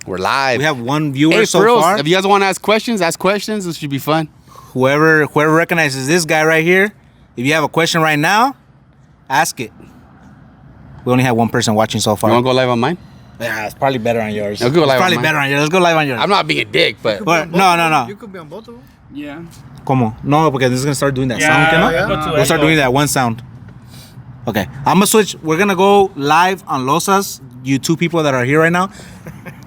We're live. We have one viewer Hey, so for reals, far. if you guys want to ask questions, ask questions. This should be fun. Whoever recognizes this guy right here, if you have a question right now, ask it. We only have one person watching so far. You want to go live on mine? Yeah, it's probably better on yours. I'll go live It's on probably mine. better on yours. Let's go live on yours. I'm not being a dick, but But, no. You could be on both of them. Yeah. Como? No, because this is gonna start doing that sound. Yeah, ¿Qué no? go to We'll start echo. doing that one sound. Okay, I'm gonna switch. We're gonna go live on Loza's. You two people that are here right now,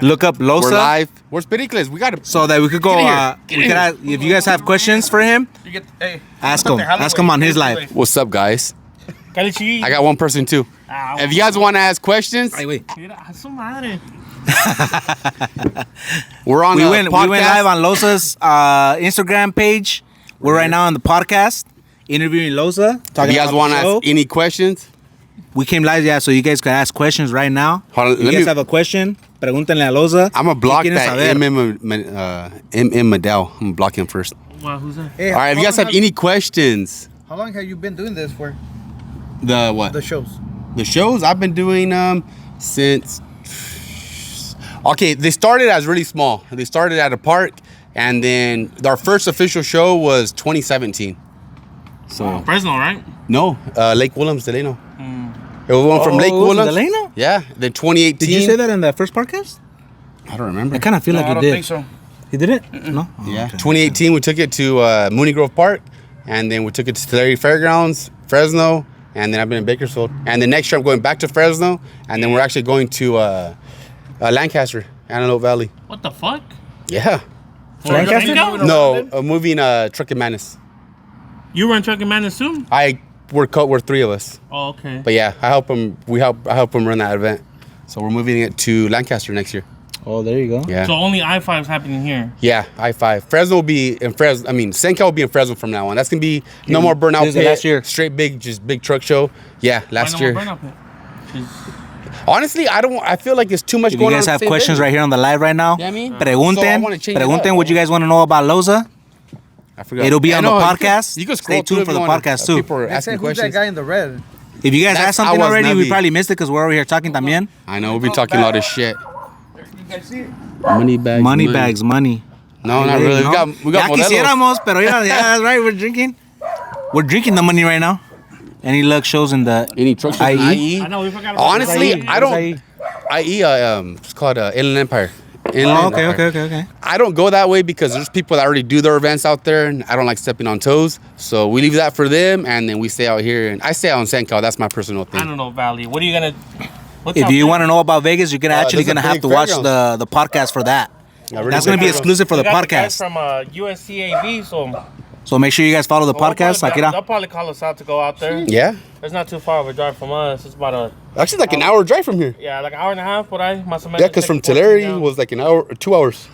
look up Loza. we're live. Where's Pericles? We got to. So that we could go. Get in here. Get We in could here. ask, if you guys have questions for him, You get. Hey. ask him. Ask him on his live. What's up, guys? Calichi. I got one person too. If you guys want to ask questions, Ay, wait. Mira, a su madre. we're on We the went podcast. live on Loza's Instagram page. We're right now on the podcast interviewing Loza. If Talking you guys about want the to show. ask any questions, We came live, yeah, so you guys can ask questions right now. Hold on, If you let guys me- have a question, pregúntenle a Loza. I'm going to block ¿Qué quieren that saber? MM Medell. I'm going to block him first. Wow, who's that? Hey, All right, if you guys have any questions. How long have you been doing this for? The what? The shows. The shows I've been doing since. Okay, they started as really small. They started at a park, and then our first official show was 2017. So Fresno, right? no, Lake Williams, Delano. It was one from Lake Oh, it was in Williams. Delano? Yeah, then 2018. Did you say that in the first podcast? I don't remember. I kind of feel No, like I you don't did. think so. You did it? No? Oh, Yeah, okay. 2018 we took it to Mooney Grove Park, and then we took it to Tulare Fairgrounds, Fresno, and then I've been in Bakersfield. And the next year I'm going back to Fresno, and then we're actually going to Lancaster, Antelope Valley. What the fuck? Yeah. Lancaster? No, moving Truck and Madness. You run Truck and Madness too? We're three of us, Oh, okay. but yeah, I help him. I help him run that event. So we're moving it to Lancaster next year. Oh, there you go. Yeah, So only I-5's happening here. yeah. I-5 Fresno will be in Fresno. I mean, Cencal will be in Fresno from now on. That's gonna be no more burnout This is the pit. last year. Straight big, just big truck show. Yeah, last Why no year. more burnout pit? 'Cause Honestly, I feel like there's too much If you going on. guys at have the same questions venue. right here on the live right now, Yeah, I mean, pregunten, so I wanna change it pregunten up. what you guys want to know about Loza. I forgot. It'll be on the no, podcast. You can Stay scroll tuned through for if the you wanna. podcast, too. People are They asking say, who's questions. that guy in the red? If you guys That's- asked something I was already, we Nubby. probably missed it because we're over here talking también. I know we've been talking a lot of shit. Money bags. Money bags, money. No, not really. We got Ya Modelos. quisiéramos, pero yeah, that's right. We're drinking. We're drinking the money right now. Any luck shows in the Any trucks? IE? I know we forgot about Honestly, this. I don't. It's called Inland Empire. Inland Oh, okay, Empire. okay. I don't go that way because there's people that already do their events out there, and I don't like stepping on toes. So we leave that for them, and then we stay out here. And I stay out on Cencal. That's my personal I thing. don't know, Valley. What are you gonna? What's If out you there? want to know about Vegas, you're actually there's a gonna have big to watch fairgrounds. the podcast for that. Yeah, really That's gonna big be fairgrounds. exclusive for We the got guys podcast. from USCAV, so So make sure you guys follow the podcast. They'll Akira. probably call us out to go out there. Yeah, It's not too far of a drive from us. It's about actually, like an hour drive from here. like an hour and a half. But I más o menos Yeah, because from take 14 Tulare down. was like an hour, 2 hours.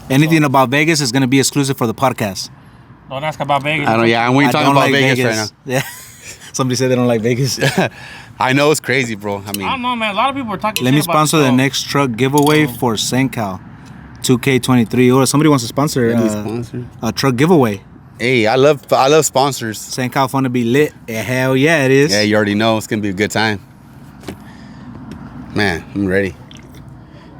Anything about Vegas is gonna be exclusive for the podcast. Don't ask about Vegas. I don't. Yeah, and we ain't I talking don't about like Vegas right Yeah. Somebody said they don't like Vegas. now. I know it's crazy, bro. I I don't mean, know, man. A lot of people are talking. Let me shit about sponsor the show. next truck giveaway for Cencal. 2K23. Or somebody wants to sponsor a truck giveaway. hey, I love sponsors. Cencal fun to be lit. Yeah, hell yeah, it is. Yeah, you already know it's gonna be a good time. Man, I'm ready.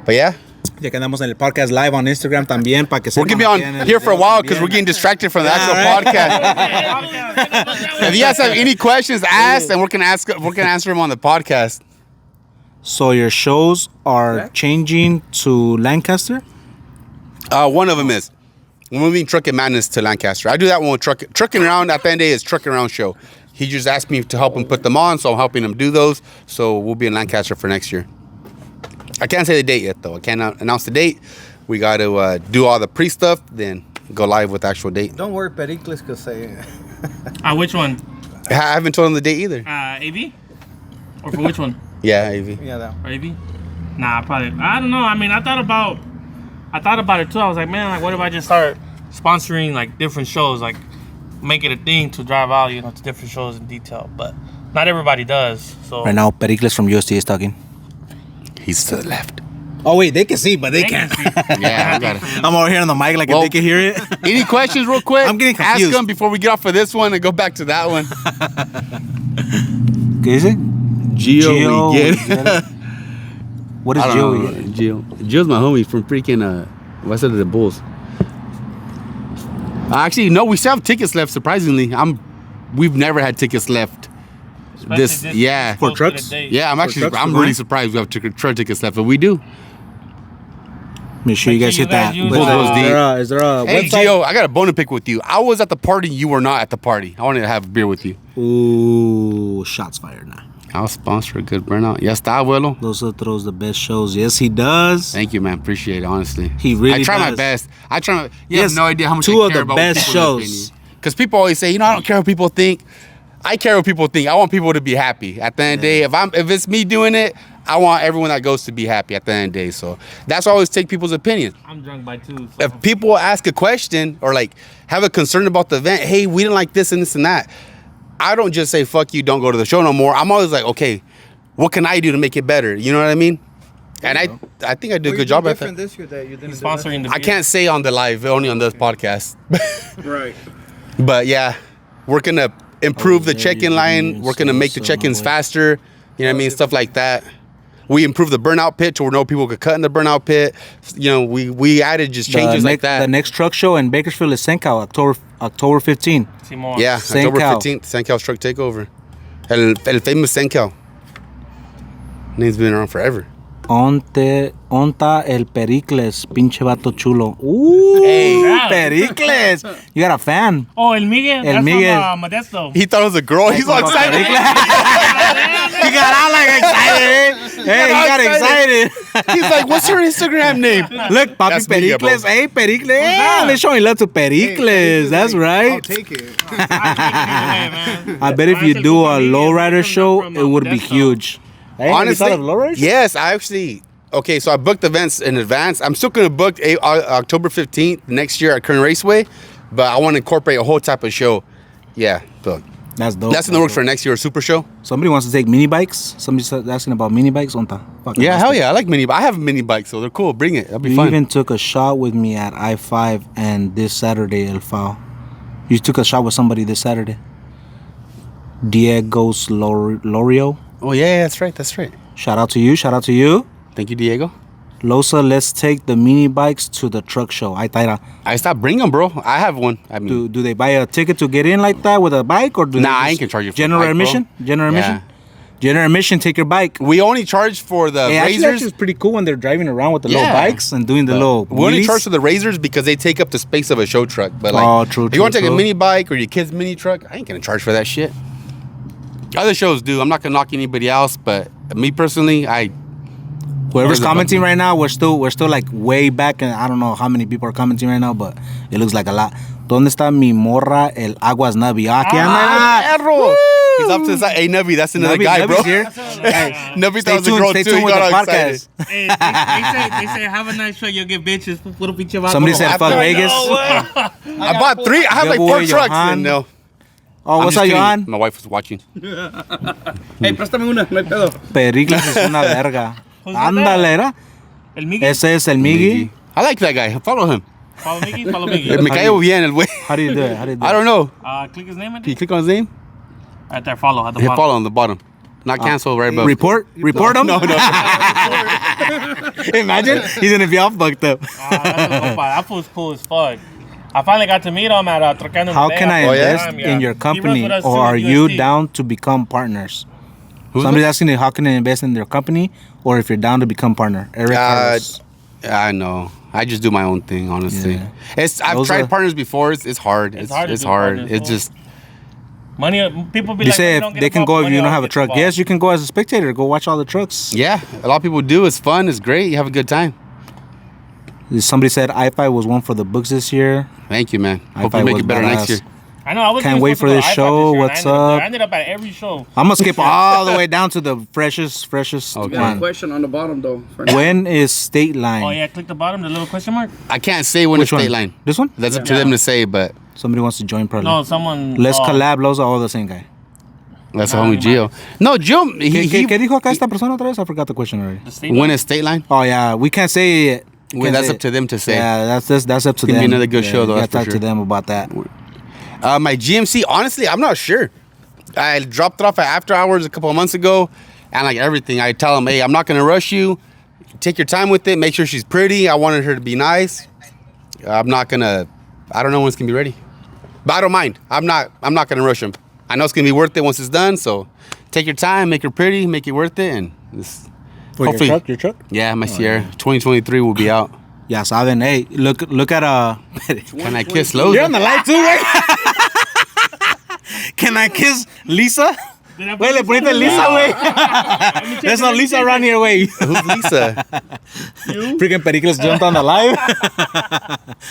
But yeah. Ya que andamos en el podcast live on Instagram también para que We're going to be on here for a while because we're getting distracted from the actual podcast. If you guys have any questions, ask, and we're gonna answer them on the podcast. So your shows are changing to Lancaster? One of them is. We're moving Trucking Madness to Lancaster. I do that one with Trucking Around. At the end of the day, is Trucking Around show. He just asked me to help him put them on, so I'm helping him do those. So we'll be in Lancaster for next year. I can't say the date yet, though. I can't announce the date. We got to do all the pre-stuff, then go live with the actual date. Don't worry, Pericles, because Which one? I haven't told him the date either. AV? Or for which one? Yeah, AV. Yeah, that one. Or AV? Nah, probably. I don't know. I mean, I thought about it too. I was like, man, like, what if I just start sponsoring like different shows, like make it a thing to drive out, you know, to different shows in detail. But not everybody does. So Right now, Pericles from UST is talking. He's to the left. Oh, wait, they can see, but they can't. Yeah, I got it. I'm over here on the mic like if they can hear it. Any questions real quick? I'm getting confused. Ask them before we get off of this one and go back to that one. ¿Qué dice? Gio, we get it. What is Gio? Gio's my homie from freaking West of the Bulls. Actually, no, we still have tickets left. Surprisingly, we've never had tickets left. especially For trucks? Yeah, I'm really surprised we have truck tickets left, but we do. Make sure you guys hit that. use Is there a Hey, website? Gio, I got a bone to pick with you. I was at the party. You were not at the party. I wanted to have a beer with you. Ooh, shots fired now. I'll sponsor a good burnout. Ya está, abuelo. Loza throws the best shows. Yes, he does. Thank you, man. Appreciate it, honestly. He really I try my does. best. You Yes, have no idea how much two I of care the about best what shows. Because people always say, I don't care what people think. I care what people think. I want people to be happy. At the end of the day, if it's me doing it, I want everyone that goes to be happy at the end of the day. So that's why I always take people's opinion. I'm drunk by 2. So. If people ask a question or like have a concern about the event, hey, we didn't like this and this and that, I don't just say, fuck you, don't go to the show no more. I'm always like, okay, what can I do to make it better? You know what I mean? And I think I did a good job at that. This year that you didn't do Sponsoring the I can't say on the live, only on this podcast. Right. But yeah, we're going to improve the check-in line. We're going to make the check-ins faster. You know what I mean? Stuff like that. We improved the burnout pit so we know people could cut in the burnout pit. You know, we added just changes like that. The next truck show in Bakersfield is Cencals, October 15th. Simón. Yeah, October Cencal. 15th, Cencals Truck Takeover. El famous Cencal. Name's been around forever. Onta el Pericles, pinche vato chulo. Ooh, Hey. Pericles. You got a fan. Oh, El Miguel. El That's Miguel. from Modesto. He thought it was a girl. He's all excited. He got all like excited. Hey, he got excited. He's like, what's her Instagram name? Look, Papi That's Miguel, bro. Pericles. Hey, Pericles. Hey, they're showing love to Pericles. That's I'll right. take it. I bet if you do a lowrider show, it would be huge. Hey, Honestly, you thought of lowriders? yes, I actually. Okay, so I booked events in advance. I'm still going to book October 15th next year at Kern Raceway, but I want to incorporate a whole type of show. Yeah, so That's dope. that's in the works for next year, a super show. Somebody wants to take mini bikes. Somebody's asking about mini bikes. Onta. Fucking Yeah, bastard. hell yeah, I like mini. I have mini bikes, so they're cool. Bring it. That'll be You fun. even took a shot with me at I-5 and this Saturday, El Fao. You took a shot with somebody this Saturday. Diego's Lorio. Oh yeah, that's right. That's right. Shout out to you. Shout out to you. Thank you, Diego. Loza, let's take the mini bikes to the truck show. I stopped bringing them, bro. I have one. I mean, do they buy a ticket to get in like that with a bike, or do they Nah, I just ain't gonna charge you for general a bike, bro. admission? General Yeah. admission. General admission. Take your bike. we only charge for the Hey, actually, razors. it's pretty cool when they're driving around with the little Yeah. bikes and doing the little. We only wheelies. charge for the razors because they take up the space of a show truck. But like, Oh, true, if you want to true, take a true. mini bike or your kid's mini truck, I ain't gonna charge for that shit. Other shows do. I'm not gonna knock anybody else, but me personally, Whoever's Where's the commenting button? right now, we're still like way back, and I don't know how many people are commenting right now, but it looks like a lot. ¿Dónde está mi morra el aguas Nubby? Aquí anda. perro. He's up to the side. Hey, Nubby, that's another Nubby- guy, bro. Nubby's here. Hey, Nubby Stay thought it was a tuned, girl stay too. tuned He with got the all excited. podcast. Hey, they say have a nice show. You'll get bitches. Little pinche vato. Somebody said fuck No Vegas. I bought 3. I have like 4 Yo, trucks. Johan. And no. Oh, I'm what's just up, kidding. Johan? My wife was watching. Hey, préstame una, no hay pedo. Pericles es una verga. Ándale, era. El Miguel. Ese es el Miggy. I like that guy. Follow him. Follow Miggy. Follow Miggy. Me cayó bien el güey. How do you do it? I don't know. Click his name. I Can you think. click on his name? Right there. Follow at the Hit bottom. follow on the bottom. Not cancel right above. Report him? No. Imagine he's gonna be all fucked up. That fool's cool as fuck. I finally got to meet him at Trocando. How can I invest in your company, or are you down to become partners? Somebody's asking you how can I invest in their company, or if you're down to become partner. Eric Carlos. I know. I just do my own thing, honestly. I've tried partners before. It's hard. It's hard. It's just money. People be you like, say if they can go if you don't have a truck. Yes, you can go as a spectator. Go watch all the trucks. Yeah, a lot of people do. It's fun. It's great. You have a good time. Somebody said I-5 was one for the books this year. Thank you, man. Hope we make it better next year. I know. I was can't wait for this show. What's up? I ended up at every show. I'm gonna skip all the way down to the freshest. Okay. We got a question on the bottom though. When is State Line? Oh yeah, click the bottom, the little question mark. I can't say when it's State Line. This one? That's up to them to say, but somebody wants to join probably. No, someone. Let's collab, Loza, all the same guy. That's homie Gio. No, Gio. ¿Qué dijo acá esta persona otra vez? I forgot the question already. When is State Line? Oh yeah, we can't say it. That's up to them to say. Yeah, that's up to them. It's gonna be another good show though. You gotta talk to them about that. My GMC, honestly, I'm not sure. I dropped it off at After Hours a couple of months ago, and like everything, I tell them, hey, I'm not gonna rush you. Take your time with it. Make sure she's pretty. I wanted her to be nice. I don't know when it's gonna be ready, but I don't mind. I'm not gonna rush them. I know it's gonna be worth it once it's done. So take your time, make her pretty, make it worth it, and hopefully your truck. Yeah, my Sierra 2023 will be out. Yeah, saben. Hey, look at Can I kiss Loza? You're on the live too, right? Can I kiss Lisa? Wait, le ponete Lisa, güey. There's no Lisa around here, güey. Who's Lisa? Freaking Pericles jumped on the live.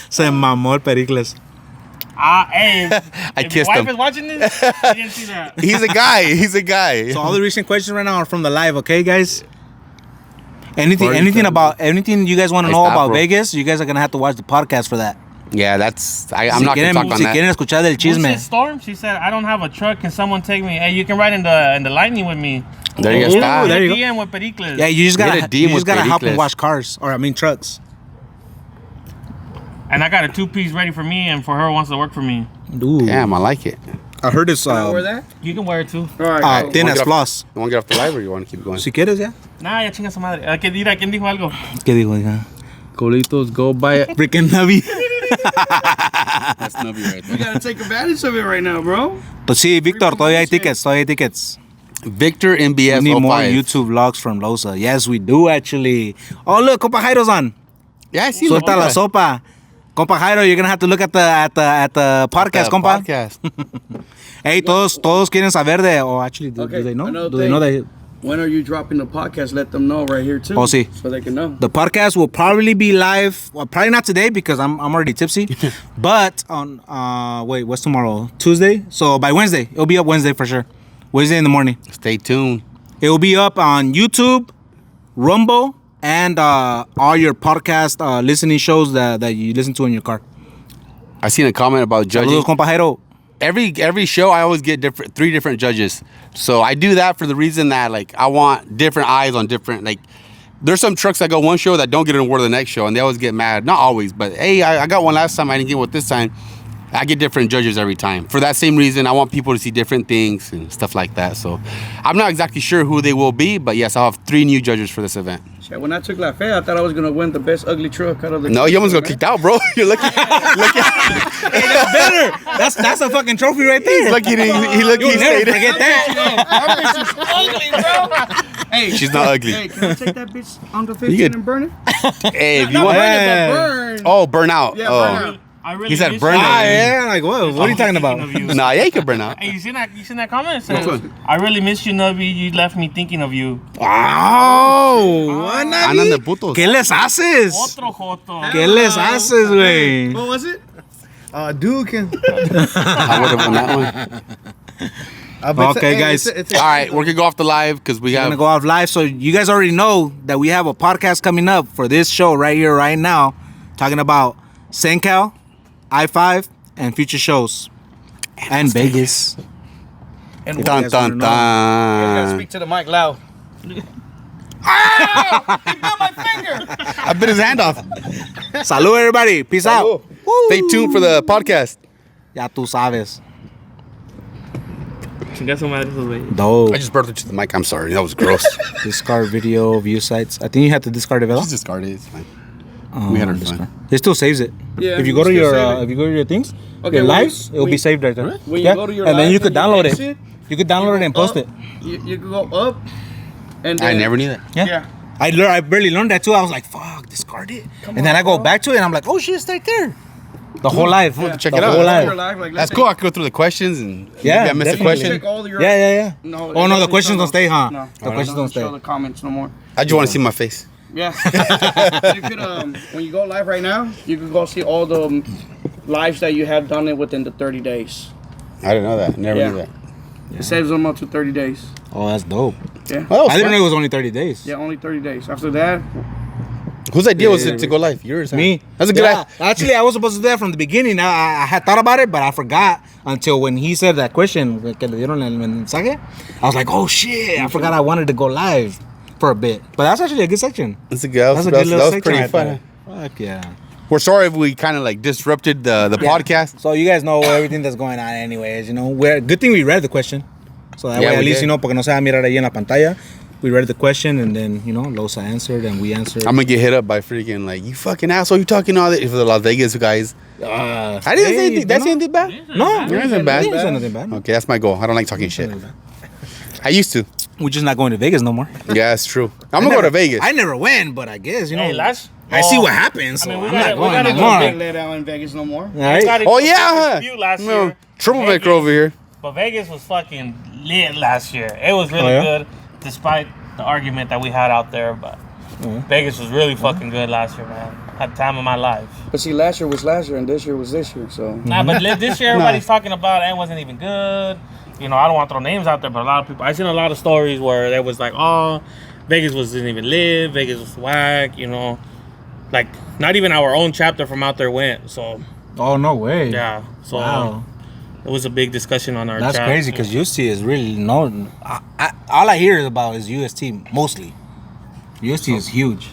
Se mamó el Pericles. Hey, I kissed him. If your wife is watching this, I didn't see that. He's a guy. So all the recent questions right now are from the live, okay, guys? Anything you guys want to know about Vegas, you guys are gonna have to watch the podcast for that. Yeah, I'm not gonna talk on that. Quieren escuchar del chisme. Storm, she said, I don't have a truck. Can someone take me? Hey, you can ride in the lightning with me. There you go. There you go. DM with Pericles. Yeah, you just gotta help and wash cars, trucks. And I got a 2-piece ready for me and for her who wants to work for me. Ooh. Damn, I like it. I heard it's. Can I wear that? You can wear it too. All right. Thin as floss. You want to get off the live or you want to keep going? Si quieres, ya. Nah, ya chinga su madre. ¿Quién dijo algo? ¿Qué dijo, hija? Colitos, go buy it. Freaking Nubby. That's Nubby right there. You gotta take advantage of it right now, bro. But sí, Victor, todavía hay tickets. Victor MBS. We need more YouTube vlogs from Loza. Yes, we do actually. Oh look, compa Jairo's on. Yeah, I see. Suelta la sopa. Compa Jairo, you're gonna have to look at the podcast, compa. Podcast. Hey, todos quieren saber de. Oh, actually, do they know? Do they know that? When are you dropping the podcast? Let them know right here too. Oh, sí. So they can know. The podcast will probably be live. Well, probably not today because I'm already tipsy. But on what's tomorrow? Tuesday. So by Wednesday, it'll be up Wednesday for sure. Wednesday in the morning. Stay tuned. It will be up on YouTube, Rumble, and all your podcast listening shows that you listen to in your car. I seen a comment about judging. Saludos, compa Jairo. Every show I always get 3 different judges. So I do that for the reason that like I want different eyes on different like there's some trucks that go one show that don't get an award the next show and they always get mad. Not always, but hey, I got one last time, I didn't get one this time. I get different judges every time. For that same reason, I want people to see different things and stuff like that. So I'm not exactly sure who they will be, but yes, I'll have 3 new judges for this event. When I took La Fe, I thought I was gonna win the best ugly truck out of the. No, you almost got kicked out, bro. You're lucky. Hey, that's better. That's a fucking trophy right there. He's lucky. He stayed. Forget that. That bitch is ugly, bro. Hey, she's not ugly. Hey, can I take that bitch under 15 and burn it? Hey, if you Not want. burn it, but burn. Oh, burn out. Yeah, Oh. burn out. He said burn out. Yeah, like what? What are you talking about? Nah, yeah, you can burn out. Hey, you seen that comment? It says, I really miss you, Nubby. You left me thinking of you. Oh, what, Andan de putos. ¿Qué les haces? Otro joto. ¿Qué les haces, güey? What was it? Duke and I would have won that one. Okay, guys. All right, we're gonna go off the live because we We're got gonna go off live. So you guys already know that we have a podcast coming up for this show right here, right now, talking about Cencal, I-5, and future shows, and Vegas. And dun dun you gotta dun. speak to the mic loud. He bit my finger. I bit his hand off. Salud, everybody. Peace out. Stay tuned for the podcast. Ya tú sabes. Chinga su madre esos güeyes. Dope. I just burped into the mic. I'm sorry. That was gross. Discard video view sites. I think you have to discard it, Vela. Just discard it. It's fine. We had our fun. It still saves it. Yeah, if you go to still your save it. if you go to your things, Okay, your when lives, you- it will be when- saved right there. When you go to your and then lives you could and download it. exit, You could download it and post it. You can go up, and I then, never knew that. Yeah. I barely learned that too. I was like, fuck, discard it. And then I go back to it and I'm like, oh shit, it's right there. The whole life. Check the it out. whole Your life. life, like, let's That's say- cool. I could go through the questions and Yeah, maybe I missed a definitely. question. Check all your, Yeah. No, Oh it no, the doesn't questions show don't stay, huh? No, The questions don't stay. show the comments no more. I just want to see my face. Yeah. You could, when you go live right now, you can go see all the lives that you have done it within the 30 days. I didn't know that. Never Yeah. knew that. It saves them up to 30 days. Oh, that's dope. Yeah. Well, that I was didn't know fun. it was only 30 days. Yeah, only 30 days. After that, Whose idea was it to go live? Yours. Huh? Me. That's a good Yeah, idea. actually, I was supposed to do that from the beginning. I had thought about it, but I forgot until when he said that question. Que le dieron el mensaje. I was like, oh shit, I forgot I wanted to go live for a bit. But that's actually a good section. That's a good. That's a That good little was section pretty right fun. there. Fuck yeah. We're sorry if we kind of like disrupted the podcast. So you guys know everything that's going on anyways, you know. Good thing we read the question. So that Yeah, way at we least, did. you know, porque no se va a mirar ahí en la pantalla. We read the question and then, you know, Loza answered and we answered. I'm gonna get hit up by freaking like you fucking asshole. You talking all that for the Las Vegas guys? I didn't say anything. That's anything bad. No, It wasn't bad. It wasn't anything bad. Okay, that's my goal. I don't like talking shit. I used to. We're just not going to Vegas no more. Yeah, that's true. I'm gonna go to Vegas. I never went, but I guess, you know. Hey, I see what happens, so I mean, we I'm gotta- not we going gotta no go more. big let out in Vegas no more. All right? Oh yeah, Few last No, year. troublemaker Vegas- over here. But Vegas was fucking lit last year. It was really Oh, yeah? good, despite the argument that we had out there. But Vegas was really fucking good last year, man. Had the time of my life. But see, last year was last year, and this year was this year. So Nah, but this year everybody's talking about it wasn't even good. You know, I don't want to throw names out there, but a lot of people, I seen a lot of stories where there was like, oh, Vegas didn't even live, Vegas was whack, you know. Like, not even our own chapter from out there went. So, Oh, no way. yeah. So, Wow. it was a big discussion on our That's chat. crazy because UST is really known. All I hear about is UST mostly. UST is huge.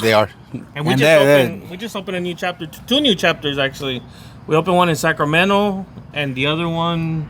They are. And we And just opened a new chapter, two new chapters actually. We opened one in Sacramento, and the other one,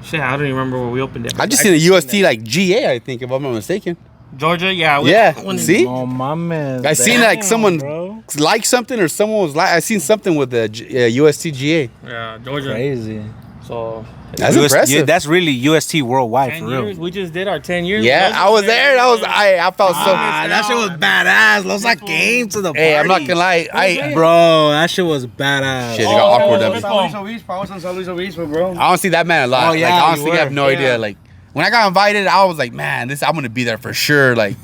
shit, I don't even remember where we opened it. I just seen a UST like GA. I think if I'm not mistaken. Georgia, yeah. Yeah. One in- See? Oh, mames. I seen like someone bro. like something or someone was like I seen something with the UST GA. Yeah, Georgia. Crazy. So That's UST, impressive. yeah, that's really UST worldwide 10 for real. years. We just did our 10 years. Yeah, I was there. I felt so. That shit was badass. Loza came to the party. Hey, I'm not gonna lie. Bro, that shit was badass. Shit, it got awkward. oh, Of it. San Luis Obispo, I was in San Luis Obispo, bro. I don't see that man a lot. Oh, yeah, like you honestly, I were. have no idea. Like when I got invited, I was like, man, I'm gonna be there for sure. Like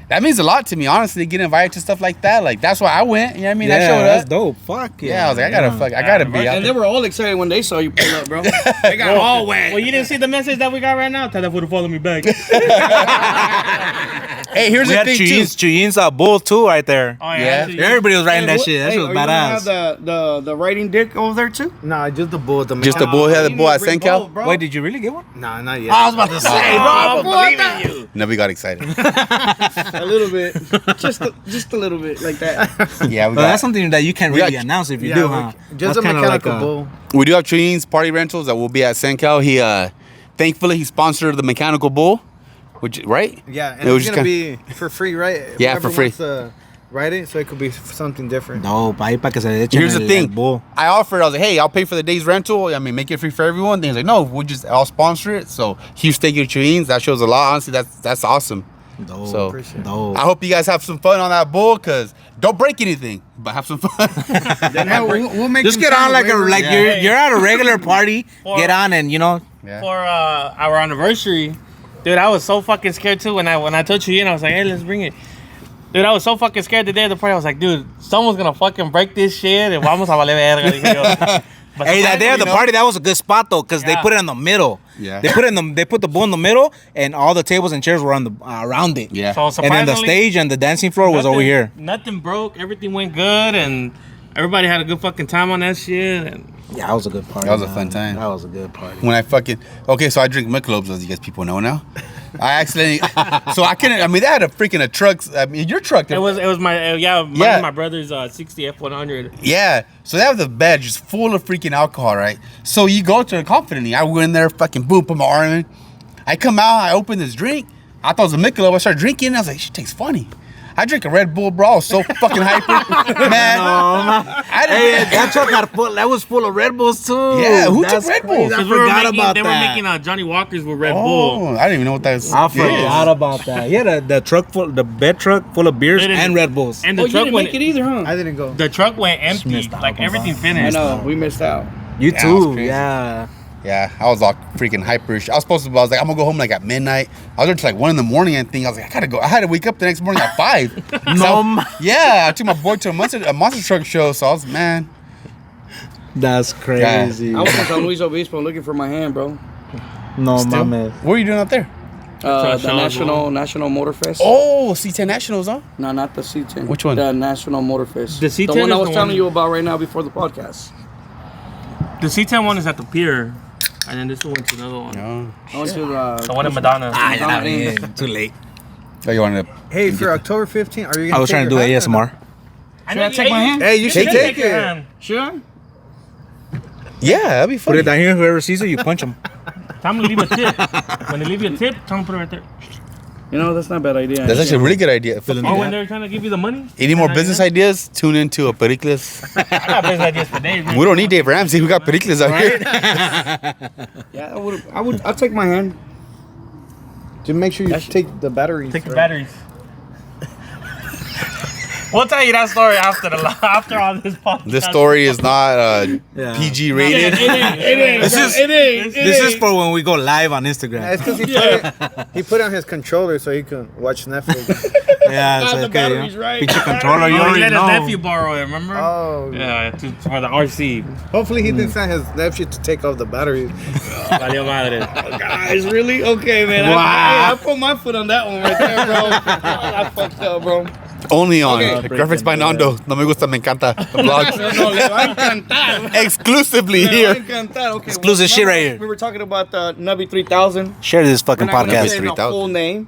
that means a lot to me, honestly. Get invited to stuff like that. Like that's why I went. You know what I mean? I Yeah, showed that's up. dope. Fuck yeah. Yeah, I was like, I gotta be out And they there. were all excited when they saw you pull up, bro. They got all wet. Well, you didn't see the message that we got right now? Tell that fool to follow me back. Hey, here's We the had thing too. CHUYIN's bull too right there. Oh, Yeah. Everybody was writing that shit. That Hey, shit was are you gonna have badass. the writing dick over there too? Nah, just the bull. Just the bull had the bull at Cencal. Wait, did you really get one? Nah, not yet. I was about to say, bro. I believe in you. Nobody got excited. A little bit, just a little bit like that. Yeah, we But that's got. something that you can't We got- really announce if you Yeah, do, we- huh? just a That's kinda mechanical like a- bull. We do have CHUYIN's party rentals that will be at Cencals. He thankfully he sponsored the mechanical bull, which right? Yeah, It and was it's just gonna be for free, right? Yeah, Whoever for free. wants to write it, so it could be something different. Dope, ahí para que se le echen Here's the el thing. bull. I offered. I was like, "Hey, I'll pay for the day's rental. I mean, make it free for everyone." Then he's like, "No, I'll sponsor it." So huge thank you to CHUYIN's. That shows a lot. Honestly, that's awesome. Dope. So Dope. I hope you guys have some fun on that bull. Cause don't break anything, but have some fun. We'll make Just them get on sign like a waivers. like you're at a regular party. Or- Get on and you know. Yeah. For our anniversary, dude, I was so fucking scared too when I told you, I was like, hey, let's bring it. Dude, I was so fucking scared the day of the party. I was like, dude, someone's gonna fucking break this shit and vamos a valer verga. Dije yo. But Hey, that day of the you know? party, that was a good spot though, cause they Yeah. put it in the middle. Yeah. They put the bull in the middle, and all the tables and chairs were on the around it. Yeah. So And then the surprisingly, stage and the dancing floor was over here. Nothing broke. Everything went good, and everybody had a good fucking time on that shit. And Yeah, that was a good party. That was a man. fun time. That was a good party. When I fucking so I drink Michelob's, as you guys people know now. I accidentally. So I couldn't. I mean, they had a truck. I mean, your truck. It was my brother's 60 F100. Yeah. So they have the bed just full of freaking alcohol, right? So you go to it confidently. I went in there, fucking boom, put my arm in. I come out. I open this drink. I thought it was a Michelob. I started drinking. I was like, she tastes funny. I drink a Red Bull, bro. I was so fucking hyper, man. That was full of Red Bulls too. Yeah, who took Red Bulls? I forgot about that. They were making Johnny Walkers with Red Bull. I didn't even know what that was. I forgot about that. Yeah, the bed truck full of beers and Red Bulls. And the you truck didn't went. make it either, huh? I didn't go. The truck went empty. Like everything I finished. know, we missed out. You Yeah, too. that was crazy. Yeah. Yeah, I was all freaking hyper. I was supposed to. I was like, I'm gonna go home like at midnight. I was there till like 1 a.m. and think I was like, I gotta go. I had to wake up the next morning at 5. Yeah, I took my boy to a monster truck show. So I was, man. That's crazy. I was in San Luis Obispo looking for my hand, bro. No, Still? mames. What are you doing out there? The National Motor Fest. Oh, C10 Nationals, huh? No, not the C10. Which one? The National Motor Fest. The C10 The one I is was the telling one- you about right now before the podcast. The C10 one is at the pier, and then this one's another one. Oh, I went to The one in Madonna. Too late. oh you wanted to? Hey, for October 15th, are you gonna I was trying to do ASMR. Should I take my hand? Hey, you should take your it. hand. Should I? Yeah, that'd be Put funny. it down here. Whoever sees it, you punch him. Tell them to leave a tip. When they leave you a tip, tell them to put it right there. You know, that's not a bad idea. That's actually a really good idea. Or when they're trying to give you the money. Any more business ideas? Tune into a Pericles. I got business ideas for days. We don't need Dave Ramsey. We got Pericles out here. Yeah, I'll take my hand. Just make sure you take the batteries. Take the batteries. We'll tell you that story after all this podcast. This story is not PG rated. This is for when we go live on Instagram. Yeah, it's because he put it on his controller so he can watch Netflix. Yeah, Got it's the okay. batteries right. Pinche controller, you Oh, he already let his know. nephew borrow it, remember? Oh, Yeah, for the RC. hopefully he didn't send his nephew to take off the batteries. Valió madre. Guys, really? Okay, man. I put my foot on that one right there, bro. I fucked up, bro. Only on Okay. grafxbynando. No me gusta, me encanta. The vlogs. No, le va a encantar. Exclusively Le va a here. encantar. Okay, Exclusive shit right here. We were talking about the NUBBY 3000. Share this fucking We're not gonna podcast. say the 3000. full name,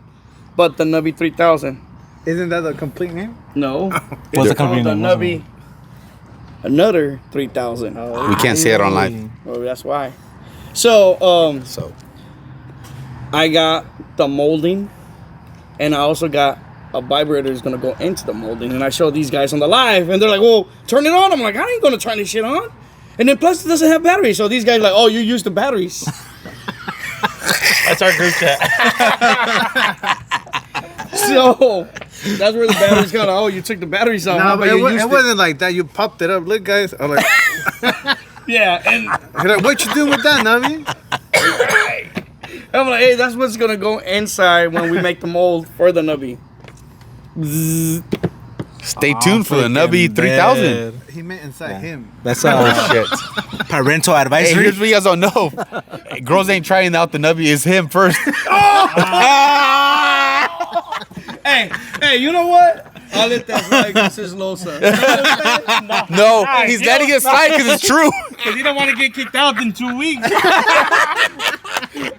but the NUBBY 3000. Isn't that the complete name? No. What's the Called company the name? NUBBY Another 3000. We can't say it on live. Oh, that's why. So, So I got the molding, and I also got a vibrator is gonna go into the molding. And I showed these guys on the live, and they're like, "Well, turn it on." I'm like, "I ain't gonna turn this shit on." And then plus it doesn't have batteries, so these guys are like, "Oh, you used the batteries." That's our group chat. So that's where the batteries got. Oh, you took the batteries off. No, but you it used wasn't like that. You popped it up. Look, guys. I'm like, Yeah, and you're like, what you doing with that, Navi? I'm like, hey, that's what's gonna go inside when we make the mold for the NUBBY. stay tuned for the NUBBY 3000. He meant inside him. That's Oh shit. parental Hey, advisory. here's what you guys don't know. Girls ain't trying out the NUBBY. It's him first. Hey, you know what? I'll let that slide. This is Loza. You know what I'm saying? No, he's letting it slide because it's true. Because you don't want to get kicked out in 2 weeks.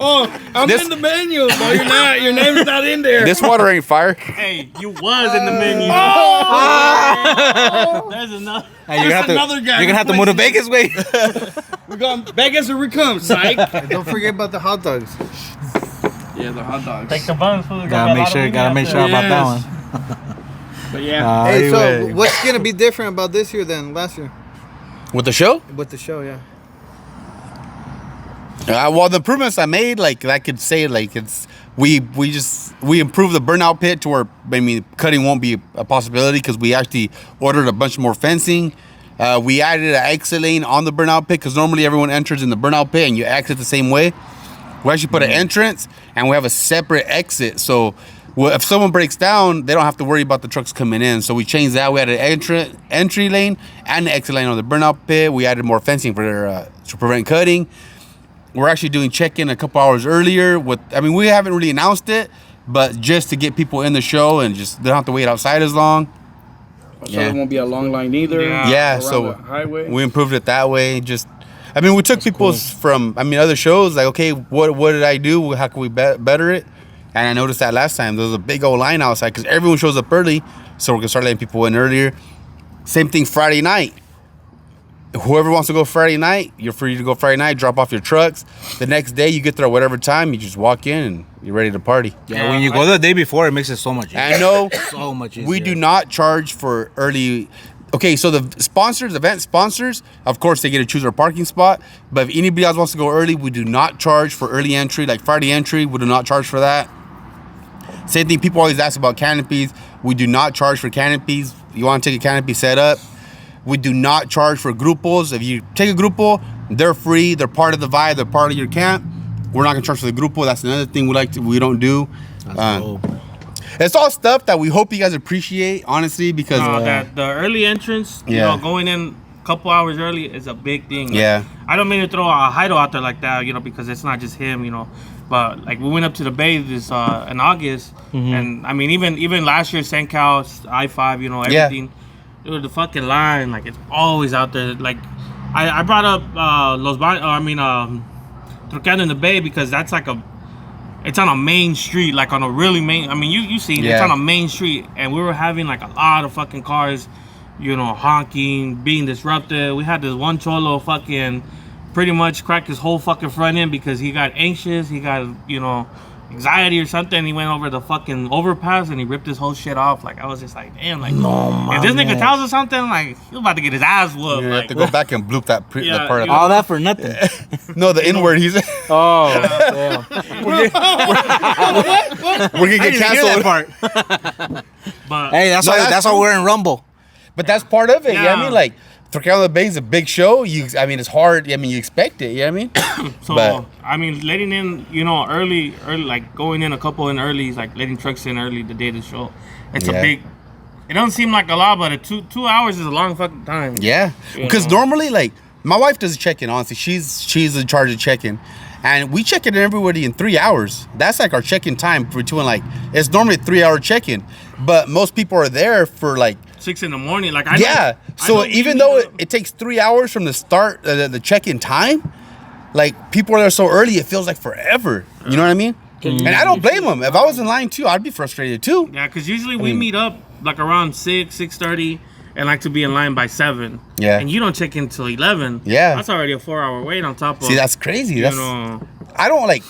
Oh, I'm This- in the menu, but you're not. Your name's not in there. This water ain't fire. Hey, you was in the menu. There's another. Hey, you're another guy gonna have to move to Vegas, wait. We're going Vegas or we come, psych. Don't forget about the hot dogs. Yeah, the hot dogs. Take the buns. Fool. Gotta make sure about that one. But yeah, Hey, so what's gonna be different about this year than last year With the show? with the show? Yeah. Well, the improvements I made, like I could say, like it's we improved the burnout pit to where cutting won't be a possibility because we actually ordered a bunch more fencing. We added an exit lane on the burnout pit because normally everyone enters in the burnout pit and you exit the same way. We actually put an entrance and we have a separate exit. So if someone breaks down, they don't have to worry about the trucks coming in. So we changed that. We had an entry lane and an exit lane on the burnout pit. We added more fencing to prevent cutting. We're actually doing check-in a couple hours earlier. We haven't really announced it, but just to get people in the show and just they don't have to wait outside as long. so it won't be a long line either. Yeah, around so the highway. we improved it that way. We took people from other shows like, okay, what did I do? How can we better it? And I noticed that last time there was a big old line outside because everyone shows up early, so we're gonna start letting people in earlier. Same thing Friday night. Whoever wants to go Friday night, you're free to go Friday night. Drop off your trucks. The next day, you get there at whatever time. You just walk in and you're ready to party. Yeah, when you go the day before, it makes it so much easier. I know. So much easier. We do not charge for early. Okay, so the sponsors, event sponsors, of course, they get to choose their parking spot. But if anybody else wants to go early, we do not charge for early entry. Like Friday entry, we do not charge for that. Same thing, people always ask about canopies. We do not charge for canopies. You want to take a canopy, set up. We do not charge for grupos. If you take a grupo, they're free. They're part of the vibe. They're part of your camp. We're not gonna charge for the grupo. That's another thing we don't do. It's all stuff that we hope you guys appreciate, honestly, because that the early entrance, you know, going in a couple hours early is a big thing. Yeah. I don't mean to throw a Heido out there like that, you know, because it's not just him, you know. But like we went up to the bay this in August, and I mean even last year, Cencals, I-5, you know, everything. Yeah. Dude, the fucking line, like it's always out there. Like I brought up Trucando in the Bay because that's like it's on a main street, like on a really main. I mean, you see, it's on a main street, and we were having like a lot of fucking cars, you know, honking, being disrupted. We had this one cholo fucking pretty much crack his whole fucking front end because he got anxious, he got, you know, anxiety or something. He went over the fucking overpass and he ripped his whole shit off. Like I was just like, damn, like if this nigga tells us something, like he's about to get his ass whooped. You like, have to go back and bloop that the part. All that for nothing. No, the N-word. He's. Oh, damn. We're gonna get canceled. But Hey, that's why we're in Rumble. But that's part of it. Yeah. Yeah, I mean, like Trucando the Bay is a big show. I mean, it's hard. I mean, you expect it. Yeah, I mean. So I mean, letting in, you know, early, like going in a couple in early, like letting trucks in early the day of the show. It's a big. It doesn't seem like a lot, but 2 hours is a long fucking time. Yeah, because normally, like, my wife does check-in. Honestly, she's in charge of check-in, and we check in everybody in 3 hours. That's like our check-in time for doing, like, it's normally a 3-hour check-in, but most people are there for like 6 in the morning. Like so even though it takes 3 hours from the start, the check-in time, like people are there so early, it feels like forever. You know what I mean? And I don't blame them. If I was in line too, I'd be frustrated too. Yeah, because usually we meet up like around 6:30, and like to be in line by 7. Yeah. And you don't check in till 11. Yeah. That's already a 4-hour wait on top of. See, that's crazy. That's, you know. I don't like.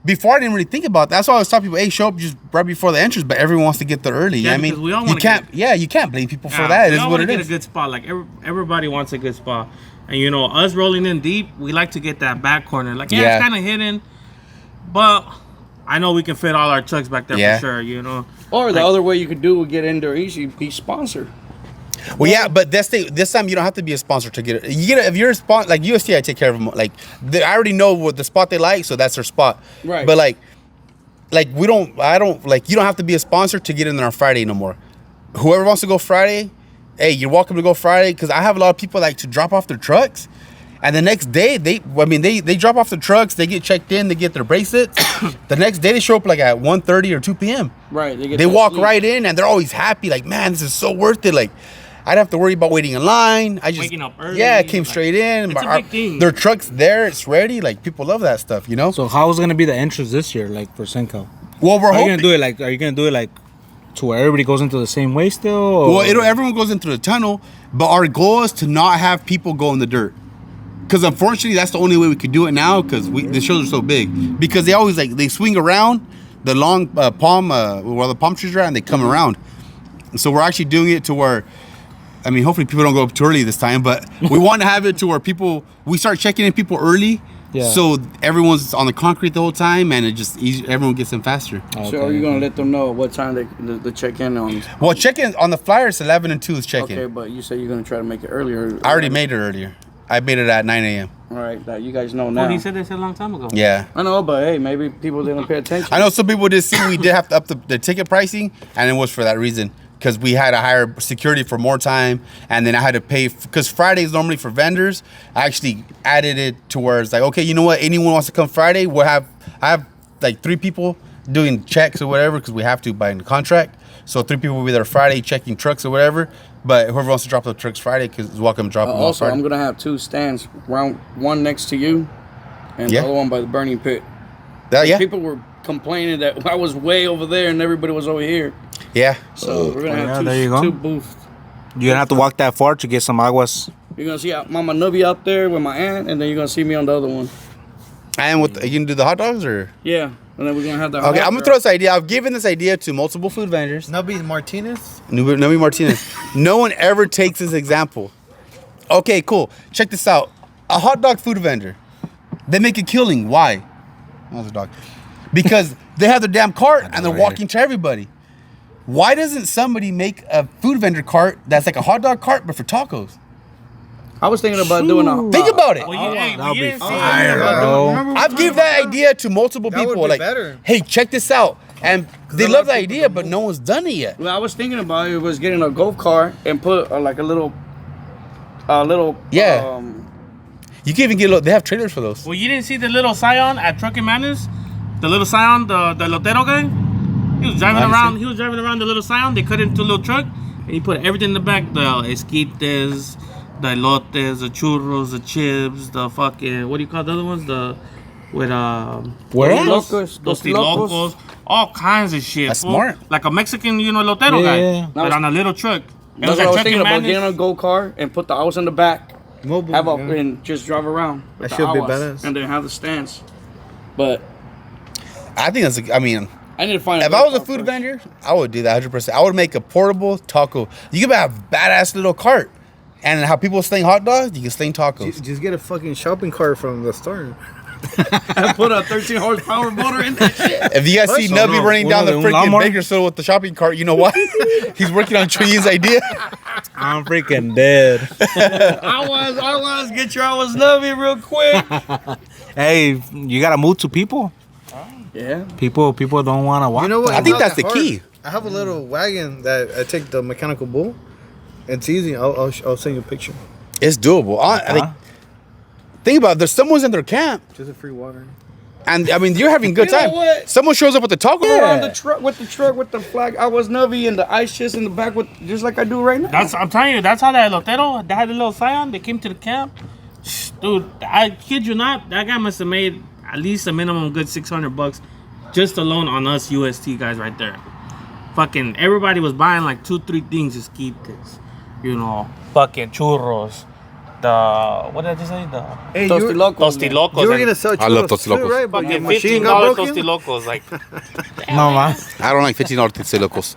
Before I didn't really think about that. That's why I was telling people, hey, show up just right before the entrance, but everyone wants to get there early. Yeah, I mean, we all you can't. You can't blame people for that. It is what it is. Get a good spot. Like everybody wants a good spot, and you know, us rolling in deep, we like to get that back corner. Like it's kind of hidden, but I know we can fit all our trucks back there for sure. You know. Or the other way you could do would get in there easy, be sponsored. Well, yeah, but this time you don't have to be a sponsor to get it. You get it if you're a sponsor. Like UST, I take care of them. Like I already know what the spot they like, so that's their spot. Right. But like we don't. I don't like. You don't have to be a sponsor to get in there on Friday no more. Whoever wants to go Friday, hey, you're welcome to go Friday. Because I have a lot of people like to drop off their trucks, and the next day they drop off the trucks, they get checked in, they get their bracelets. The next day they show up like at 1:30 or 2 p.m. Right. They walk right in and they're always happy. Like, man, this is so worth it. Like, I don't have to worry about waiting in line. I just waking up early. Yeah, I came straight in. It's a big thing. Their truck's there, it's ready. Like people love that stuff, you know. So how is gonna be the entrance this year, like for Cencal? Well, we're Are you hoping. gonna do it like? Are you gonna do it like to where everybody goes into the same way still? Or? Well, everyone goes into the tunnel, but our goal is to not have people go in the dirt. Because unfortunately, that's the only way we could do it now. Because the shows are so big. Because they always they swing around the long palm where the palm trees are at, and they come around. And so we're actually doing it to where. I mean, hopefully people don't go up too early this time, but we want to have it to where we start checking in people early, so everyone's on the concrete the whole time, and it just everyone gets in faster. Okay. So are you gonna let them know what time the check in on? Well, check-in on the flyers 11 and 2 is check-in. Okay, but you said you're gonna try to make it earlier. I already made it earlier. I made it at 9 a.m. All right, that you guys know now. Well, he said this a long time ago. Yeah. I know, but hey, maybe people didn't pay attention. I know some people did see we did have to up the ticket pricing, and it was for that reason. Because we had to hire security for more time, and then I had to pay because Friday is normally for vendors. I actually added it to where it's like, okay, you know what? Anyone wants to come Friday, I have like 3 people doing checks or whatever because we have to by contract. So 3 people will be there Friday checking trucks or whatever. But whoever wants to drop the trucks Friday is welcome to drop them. Also, Friday. I'm gonna have 2 stands, one next to you, and the other one by the burning pit. Yeah. People were complaining that I was way over there and everybody was over here. Yeah. So we're gonna have there you go. two booths. You're gonna have to walk that far to get some aguas. You're gonna see Mama Nubby out there with my aunt, and then you're gonna see me on the other one. And with you gonna do the hot dogs or? Yeah, and then we're gonna have the. Okay, I'm gonna throw this idea. I've given this idea to multiple food vendors. Nubby Martinez. Nubby Martinez. No one ever takes this example. Okay, cool. Check this out. A hot dog food vendor. They make a killing. Why? That was a dog. Because they have their damn cart and they're walking to everybody. Why doesn't somebody make a food vendor cart that's like a hot dog cart but for tacos? I was thinking about doing a. Think about it. Well, you didn't see I've given that idea to multiple That would people. be Like, better. hey, check this out. And they love the idea, but no one's done it yet. Well, I was thinking about it was getting a golf cart and put like a little. Yeah. You can even get they have trailers for those. Well, you didn't see the little Scion at Trucking Madness? The little Scion, the Lotero guy? He was driving around. He was driving around the little Scion. They cut it into a little truck, and he put everything in the back: the esquites, the elotes, the churros, the chips, the fucking what do you call the other ones? The with Tostilocos, all kinds of shit. That's fool. smart. Like a Mexican, Lotero guy, but on a little truck. It That's was what I was at thinking Trucking about, Madness. getting a go kart and put the house in the back. Mobile. Have and just drive around. with That the should be hours, badass. And then have the stands. But I think that's. I mean, I need to find. if I was a food vendor, I would do that 100%. I would make a portable taco. You can have a badass little cart, and how people sling hot dogs, you can sling tacos. Just get a fucking shopping cart from the store. I put a 13 horsepower motor in that shit. If you guys see Nubby running down the freaking lawnmower? Bakersfield with the shopping cart, you know why? He's working on CHUYIN's idea. I'm freaking dead. I was get your Nubby real quick. Hey, you gotta move to people. Yeah. People don't wanna walk. You know what? I It's think not that's that the hard. key. I have a little wagon that I take the mechanical bull. It's easy. I'll send you a picture. It's doable. Think about it. There's someone's in their camp, Just a free water. and I mean, you're having a good You know time. what? Someone shows up with a taco. Around the truck with the flag. I was Nubby and the ice chest in the back with just like I do right now. I'm telling you, that's how that Lotero, they had the little Scion, they came to the camp. Dude, I kid you not, that guy must have made at least a minimum good $600 just alone on us UST guys right there. Fucking everybody was buying like 2-3 things, esquites, fucking churros. What did I just say? Hey, Tostilocos. you were and gonna sell I love churros too, Tostilocos. right? But your fucking machine got $15 broken. Tostilocos. Like, No man. I don't like $15 Tostilocos.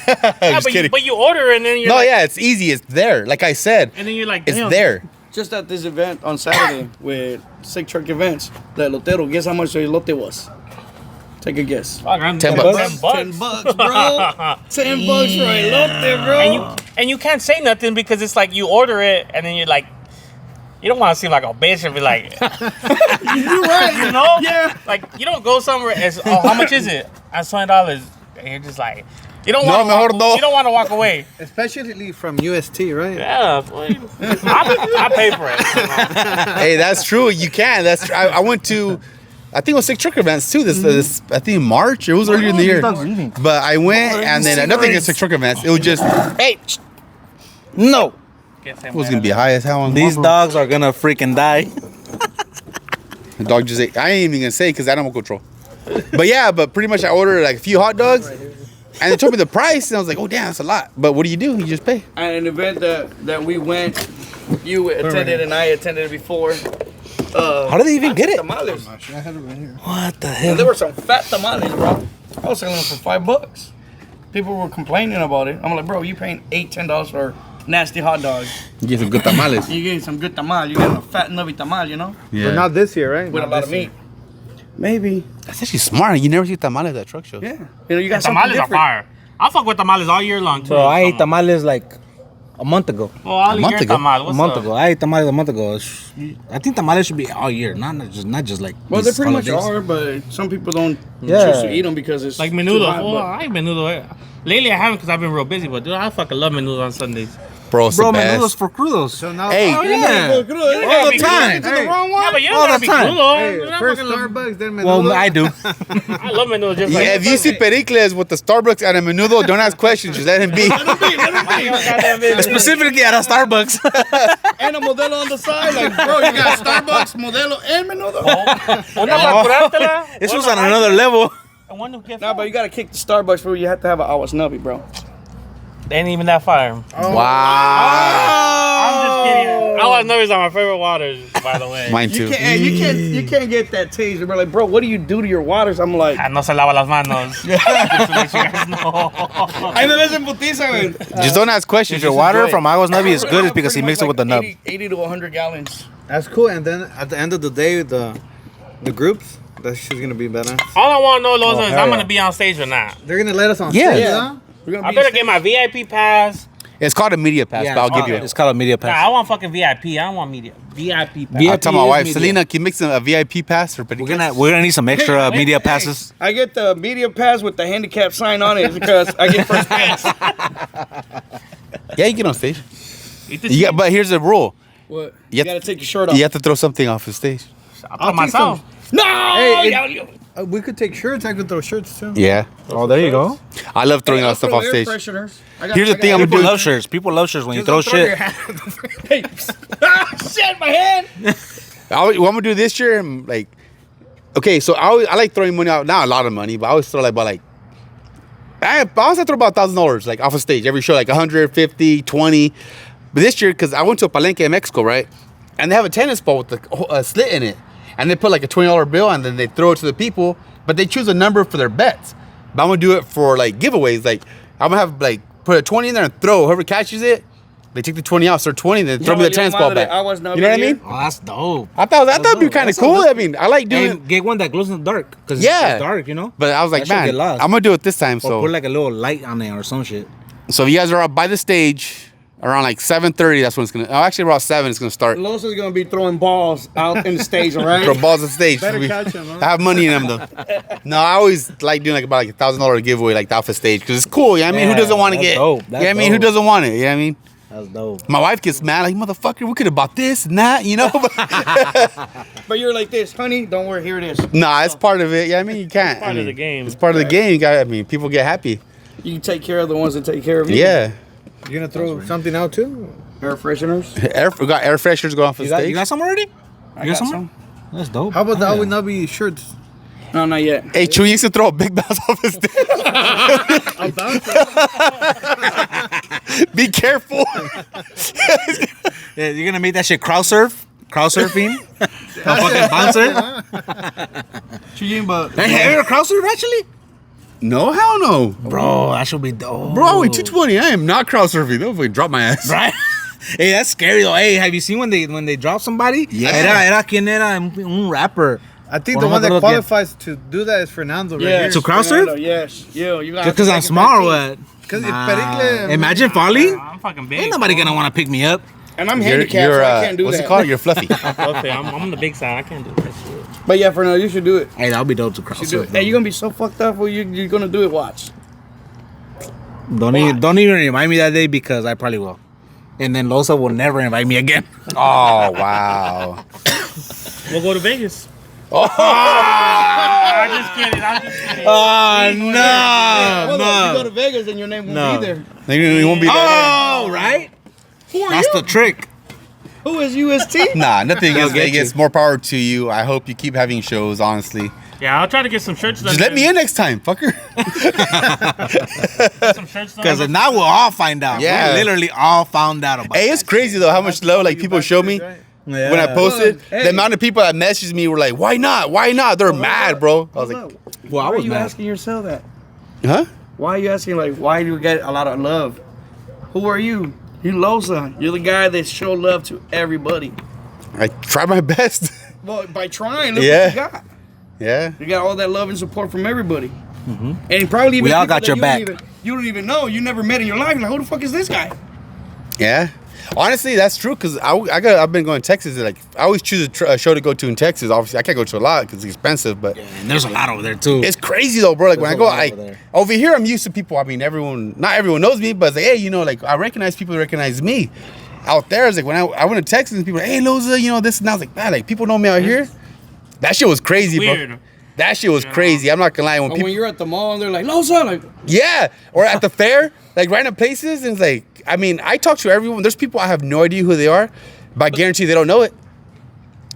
yeah, Just kidding. but you order and then you're No, like, yeah, it's easy. It's there. Like I said, and then you're like, it's damn. there. Just at this event on Saturday with Sick Truck Events, the Lotero, guess how much the elote was? Take a guess. Fuck, I'm $10. $10. $10, bro. $10 for elote, bro. And you can't say nothing because it's like you order it and then you're like, you don't want to seem like a bitch and be like, You're right. you know? Yeah. Like, you don't go somewhere and it's, how much is it? That's $20. And you're just like, you don't No, want mejor no. you don't want to walk away. Especially from UST, right? Yeah, boy. I pay for it. You know? Hey, that's true. You can. That's true. I went to, I think it was Sick Truck Events too. This I think in March. It was earlier in the year. But I went and then nothing against Sick Truck Events. It was just, hey, no. It was gonna be high as hell on These dogs are gonna freaking die. The dog just ate. I ain't even gonna say because animal control. But yeah, but pretty much I ordered like a few hot dogs, and they told me the price, and I was like, oh damn, that's a lot. But what do? You just pay. At an event that we went, you attended and I attended before. How do they even get it? Tamales. What the And hell? there were some fat tamales, bro. I was selling them for $5. People were complaining about it. I'm like, bro, you paying $8-10 for nasty hot dogs. You get some good tamales. You getting some good tamal. You getting a fat nubby tamal, you know, Yeah. But not this year, right? with a lot of meat. Maybe. That's actually smart. You never see tamales at truck shows. Yeah. You know, you got something Tamales are different. fire. I fuck with tamales all year long, too. Bro, I ate tamales like a month ago. Well, all A month year ago? tamal. A What's month up? ago. I ate tamales a month ago. I think tamales should be all year, not just like. Well, they these pretty much holidays. are, but some people don't Yeah. choose to eat them because it's Like too menudo. hot, Oh, but- I eat menudo. Lately, I haven't because I've been real busy. But dude, I fucking love menudo on Sundays. Bro, it's Bro, the menudos best. for crudos. So now, Hey, Yeah. All the time. Hey, Yeah, but you All don't gotta the be time. crudo. hey, You're not first fucking love- Starbucks, then menudo. Well, I do. I love menudo just like Yeah, if you see Pericles with the Starbucks and a menudo, don't ask questions. Just let him be. Specifically at a Starbucks. and a Modelo on the side. Like, bro, you got Starbucks, Modelo, and menudo. Una para curártela. This was on another level. I wonder who Nah, but you gotta kick the Starbucks for you have to have an Awas Nubby, bro. They ain't even that fire. Wow. I'm just kidding. Awas Nubbies are my favorite waters, by the way. Mine too. You can't get that taste. Bro, like, bro, what do you do to your waters? I'm like, No se lava las manos. Just to let you guys know. ay, me ves en putiza, güey. Just don't ask questions. If your just water enjoy from it. Aguas Nubby is good, it's I because he pretty mixed much it with the nub. 80 to 100 gallons. That's cool. And then at the end of the day, the groups, that shit's gonna be better. All I want to know, Loza, is hell I'm yeah. going to be on stage or not. They're gonna let us on Yeah. stage, Yeah. huh? We're gonna I be better get my VIP pass. It's called a media pass, but I'll give you it. It's called a media Nah, pass. I want fucking VIP. I don't want media. VIP pass. I'll tell my is wife, media. Selena, can you mix a VIP pass for We're gonna need some extra media passes. I get the media pass with the handicap sign on it because I get first pass. Yeah, you get on stage. Eat the Yeah, shit. but here's the rule. What? You You gotta take your shirt off. You have to throw something off the stage. I'll put myself. No! Hey, we could take shirts. I could throw shirts too. Yeah. Oh, there you go. I love throwing I'll out stuff throw off air stage. fresheners. Here's the thing I'm People gonna love do. shirts. People love shirts when you throw shit. Hey, shit, my hand. What I'm gonna do this year, I'm like, okay, so I like throwing money out. Not a lot of money, but I always throw like about like, I always throw about $1,000 like off a stage every show, like 150, 20. But this year, because I went to a palenque in Mexico, right? And they have a tennis ball with a slit in it. And they put like a $20 bill and then they throw it to the people, but they choose a number for their bets. But I'm gonna do it for like giveaways. Like I'm gonna have like put a 20 in there and throw. Whoever catches it, they take the 20 out, start 20, then throw me the tennis ball back. You know what I mean? Oh, that's dope. I thought it'd be kind of cool. I mean, I like doing. And get one that glows in the dark. Because Yeah. it's dark, you know? But I was like, That shit man, get lost. I'm gonna do it this time. Or So, put like a little light on there or some shit. so if you guys are up by the stage around like 7:30, that's when it's gonna. Oh, actually, around 7, it's gonna start. Losa's gonna be throwing balls out in the stage, all right? Throw balls on stage. Better catch 'em, huh? I have money in them though. No, I always like doing like about like $1,000 giveaway like off the stage because it's cool. You know what I mean? Who Yeah, doesn't want to that's get? dope. You know That's what I mean? Who dope. doesn't want it? You know what I mean? That's dope. My wife gets mad like, motherfucker, we could have bought this and that, you know? But you're like this, honey, don't worry, here it is. Nah, it's part of it. Yeah, I mean, you can't. Part I of mean, the game. It's part of the game. You got. I mean, people get happy. You take care of the ones that take care of you. Yeah. You gonna throw something out too? Air fresheners. We got air fresheners going off the You stage. got some already? I You got got some? That's dope. How about that would not be shirts? No, not yet. Hey, Chuy used to throw a big bounce off the stage. Be careful. Yeah, you're gonna make that shit crowd surf? Crowd surfing? A fucking bouncer? CHUYIN, but Hey, have you ever crowd surf actually? No, hell no. Bro, that should be dope. Bro, I weigh 220. I am not crowd surfing. They'll fucking drop my ass. Right? Hey, that's scary though. Hey, have you seen when they drop somebody? Yeah. Era quien era un rapper. I think Bueno, the one that nosotros qualifies to do that is Fernando right yes, here. To crowd surf? Fernando, yes. You got Just because I'm small or what? Because Nah. Imagine falling. I'm fucking big. Ain't nobody gonna want to pick me up. And I'm You're, handicapped, so I can't do what's that. it called? You're fluffy. Okay, I'm on the big side. I can't do that shit. But yeah, Fernando, you should do it. Hey, that'll be dope to crowd You do surf. it. Hey, you're gonna be so fucked up when you're gonna do it. Watch. Don't even remind me that day because I probably will. And then Loza will never invite me again. Oh, wow. We'll go to Vegas. Oh. I'm just kidding. I'm just kidding. Oh Hold on, if you go to Vegas, then your name won't No. be there. You won't be there. Oh, right? Who are That's you? the trick. Who is UST? Nah, nothing I'll against get Vegas. you. More power to you. I hope you keep having shows, honestly. Yeah, I'll try to get some shirts done. Just let me in next time, fucker. Some shirts done. Because now we'll all find out. Yeah. We literally all found out about Hey, it's crazy, though, how much love, like, people show me. Yeah. When I posted, Hey. the amount of people that messaged me were like, why not? Why not? They're mad, bro. I was like, Well, I Why are was you mad. asking yourself that? huh? Why are you asking, like, why do you get a lot of love? Who are you? You Loza. You're the guy that show love to everybody. I try my best. Well, by trying, look Yeah. what you got. Yeah. You got all that love and support from everybody. And probably even We all people got that your you back. you don't even know. You never met in your life. Like, who the fuck is this guy? Yeah. Honestly, that's true because I've been going to Texas. Like, I always choose a show to go to in Texas. Obviously, I can't go to a lot because it's expensive, but And there's a lot over there, too. it's crazy though, bro. Like when I There's go, a lot like over there. over here, I'm used to people. I mean, not everyone knows me, but it's like, hey, you know, like I recognize people who recognize me. Out there, it's like when I went to Texas and people were like, hey, Loza, you know this, and I was like, man, like people know me out here. That shit was crazy, Weird. bro. That shit was crazy. I'm not gonna lie. When Or people, when you're at the mall and they're like, Loza, like, yeah, or at the fair, like random places, and it's like, I mean, I talk to everyone. There's people I have no idea who they are, but I guarantee they don't know it.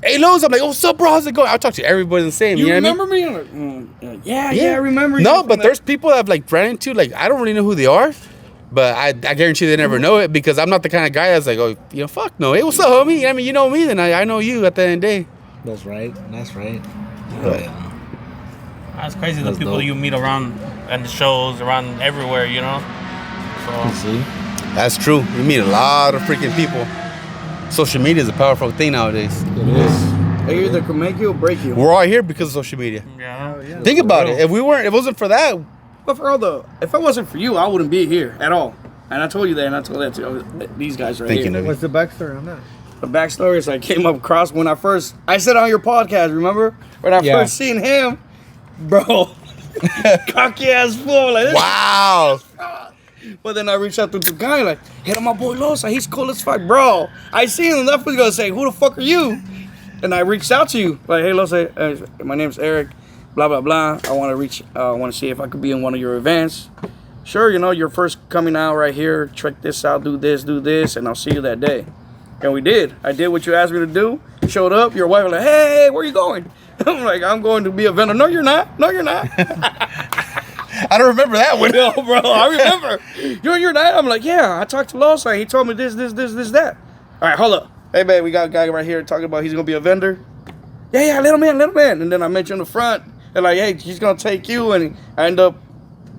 hey, Loza. I'm like, oh, what's up, bro? How's it going? I'll talk to everybody the same. You know remember what I me? I'm like, yeah, I remember you. No, but there's people that I've like ran into, like, I don't really know who they are, but I guarantee they never know it because I'm not the kind of guy that's like, oh, fuck no. Hey, what's up, homie? I mean, you know me, then I know you at the end of the day. That's right. That's crazy. The people you meet around and the shows around everywhere, So See? That's true. You meet a lot of freaking people. Social media is a powerful thing nowadays. It is. They either can make you or break you. We're all here because of social media. yeah. Think about it. If it wasn't for that, But for all if it wasn't for you, I wouldn't be here at all. And I told you that, and I told that to these guys right here. What's the backstory on that? The backstory is I came up across when I said on your podcast, remember? When I first seen him, bro, cocky ass fool. Like, wow. But then I reached out to the guy, like, hey, my boy Loza, he's cool as fuck, bro. I seen him, that was gonna say, who the fuck are you? And I reached out to you, like, hey, Loza, my name's Eric, blah, blah, blah. I want to see if I could be in one of your events. Sure, you're first coming out right here. Check this out, do this, and I'll see you that day. And we did. I did what you asked me to do. Showed up. Your wife was like, hey, where you going? I'm like, I'm going to be a vendor. No, you're not. I don't remember that one. No, bro, I remember. You're not. I'm like, yeah, I talked to Loza. He told me this, that. All right, hold up. Hey, babe, we got a guy right here talking about he's going to be a vendor. Yeah, little man. And then I met you in the front. They're like, hey, he's going to take you. And I end up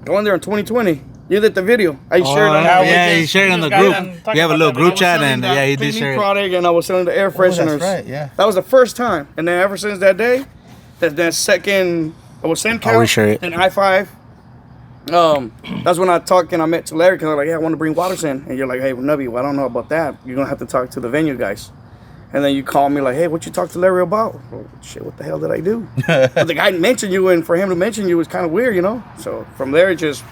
going there in 2020. You did the video. I shared it. Yeah, he shared it in the group. We have a little group chat, and he did share it. Product, and I was selling the air fresheners. That's right, yeah. That was the first time. And then ever since that day, that second, I was Cencals and I-5. That's when I talked and I met to Larry because I was like, yeah, I want to bring waters in. And you're like, hey, Nubby, well, I don't know about that. You're going to have to talk to the venue guys. And then you call me like, hey, what you talk to Larry about? Well, shit, what the hell did I do? But the guy mentioned you, and for him to mention you was kind of weird, So from there, it just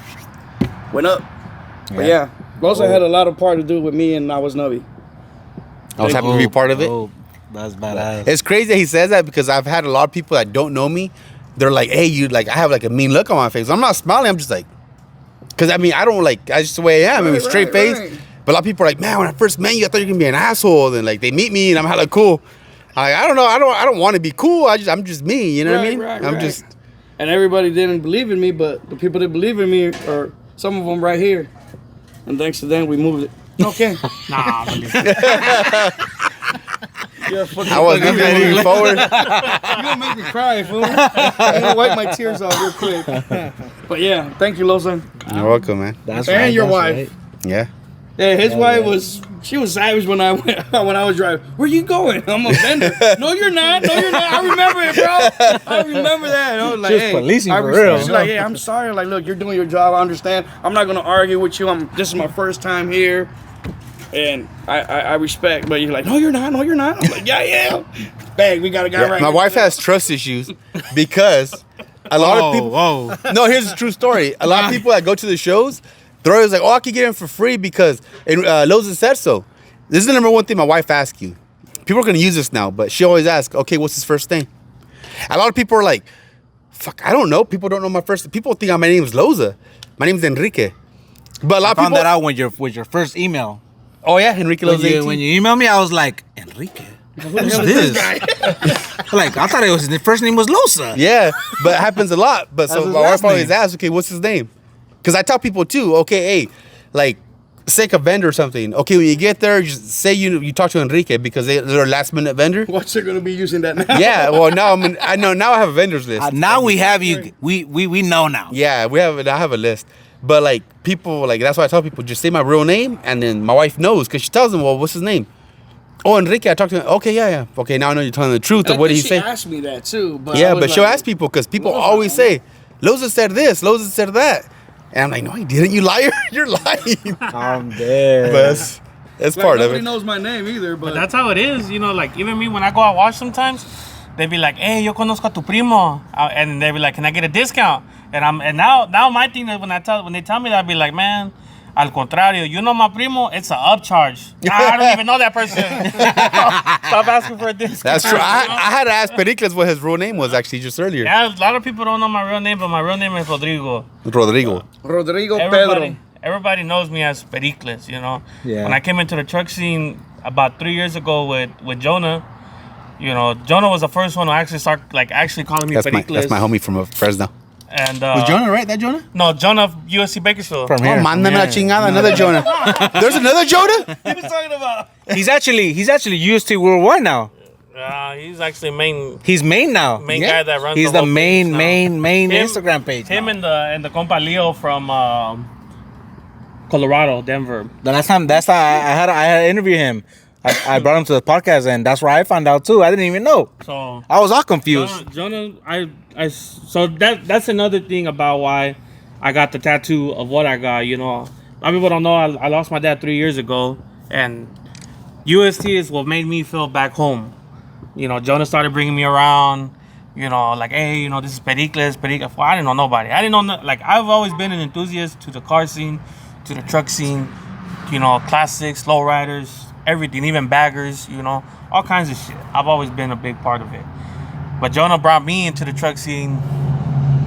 went up. Yeah. But yeah, Loza had a lot of part to do with me, and I was Nubby. I was happy to be part of it. Oh, that's badass. It's crazy that he says that because I've had a lot of people that don't know me. They're like, hey, I have like a mean look on my face. I'm not smiling. I'm just like, because I mean, that's just the way I am. I'm straight face. Right. But a lot of people are like, man, when I first met you, I thought you were gonna be an asshole. And like they meet me and I'm hella cool. I don't know. I don't want to be cool. I'm just me. You know what I mean? I'm just. And everybody didn't believe in me, but the people that believe in me are some of them right here. And thanks to them, we moved it. Okay. Nah, I wasn't moving forward. You're gonna make me cry, fool. I'm gonna wipe my tears off real quick. But yeah, thank you, Loza. You're welcome, man. That's and right, your that's wife. Right. Yeah. Yeah, his wife was savage when I was driving. Where you going? I'm a vendor. No, you're not. I remember it, bro. I remember that. I was like, Just policing for real. She's like, hey, I'm sorry. Like, look, you're doing your job. I understand. I'm not gonna argue with you. This is my first time here. And I respect, but you're like, no, you're not. I'm like, yeah, I am. Bang, we got a guy right My here. wife has trust issues because a lot of people. No, here's a true story. A lot of people that go to the shows, they're always like, oh, I could get in for free because Loza said so. This is the number one thing my wife asks you. People are going to use this now, but she always asks, okay, what's his first name? A lot of people are like, fuck, I don't know. People don't know my first. People think my name is Loza. My name is Enrique. But a lot of people found that out with your first email. Oh yeah, Enrique Loza 18. When you emailed me, I was like, Enrique. Who's this? Like, I thought his first name was Loza. Yeah, but it happens a lot. But so my wife always asks, okay, what's his name? Because I tell people too, okay, hey, like, say a vendor or something. Okay, when you get there, just say you talk to Enrique because they're a last minute vendor. What's they gonna be using that now? Yeah, well now I know now I have a vendors list. Now we have you. We know now. Yeah, I have a list. But like people, like that's why I tell people just say my real name, and then my wife knows because she tells them, well, what's his name? Oh, Enrique. I talked to him. Okay, yeah. Okay, now I know you're telling the truth. Of what did he say? She asked me that too. But yeah, but she'll ask people because people always say, Loza said this, Loza said that. And I'm like, no, he didn't. You liar. You're lying. I'm dead. But that's part of it. Nobody knows my name either. But that's how it is. Like even me, when I go out watch sometimes, they be like, hey, yo conozco a tu primo. And they be like, can I get a discount? And now my thing is when they tell me that, I be like, man, al contrario, you know my primo, it's an upcharge. I don't even know that person. Stop asking for a discount. That's true. I had to ask Pericles what his real name was actually just earlier. Yeah, a lot of people don't know my real name, but my real name is Rodrigo. Rodrigo Pedro. Everybody knows me as Pericles, Yeah. When I came into the truck scene about 3 years ago with Jonah, You know, Jonah was the first one to actually start actually calling me Pericles. That's my homie from Fresno. And was Jonah right? That Jonah? No, Jonah UST Bakersfield. From here. Mándame la chingada, another Jonah. There's another Jonah? What are you talking about? He's actually UST Worldwide now. He's actually main. He's main now. Main guy that runs. He's the the main him, Instagram page. Him and the compa Leo from Colorado, Denver. The last time, I had to interview him. I brought him to the podcast, and that's where I found out too. I didn't even know. So I was all confused. Jonah, so that's another thing about why I got the tattoo of what I got. You know, a lot of people don't know I lost my dad 3 years ago, and UST is what made me feel back home. You know, Jonah started bringing me around. You know, like, hey, you know, this is Pericles. Well, I didn't know nobody. I didn't know, like, I've always been an enthusiast to the car scene, to the truck scene. You know, classics, lowriders. Everything, even baggers, you know, all kinds of shit. I've always been a big part of it. But Jonah brought me into the truck scene.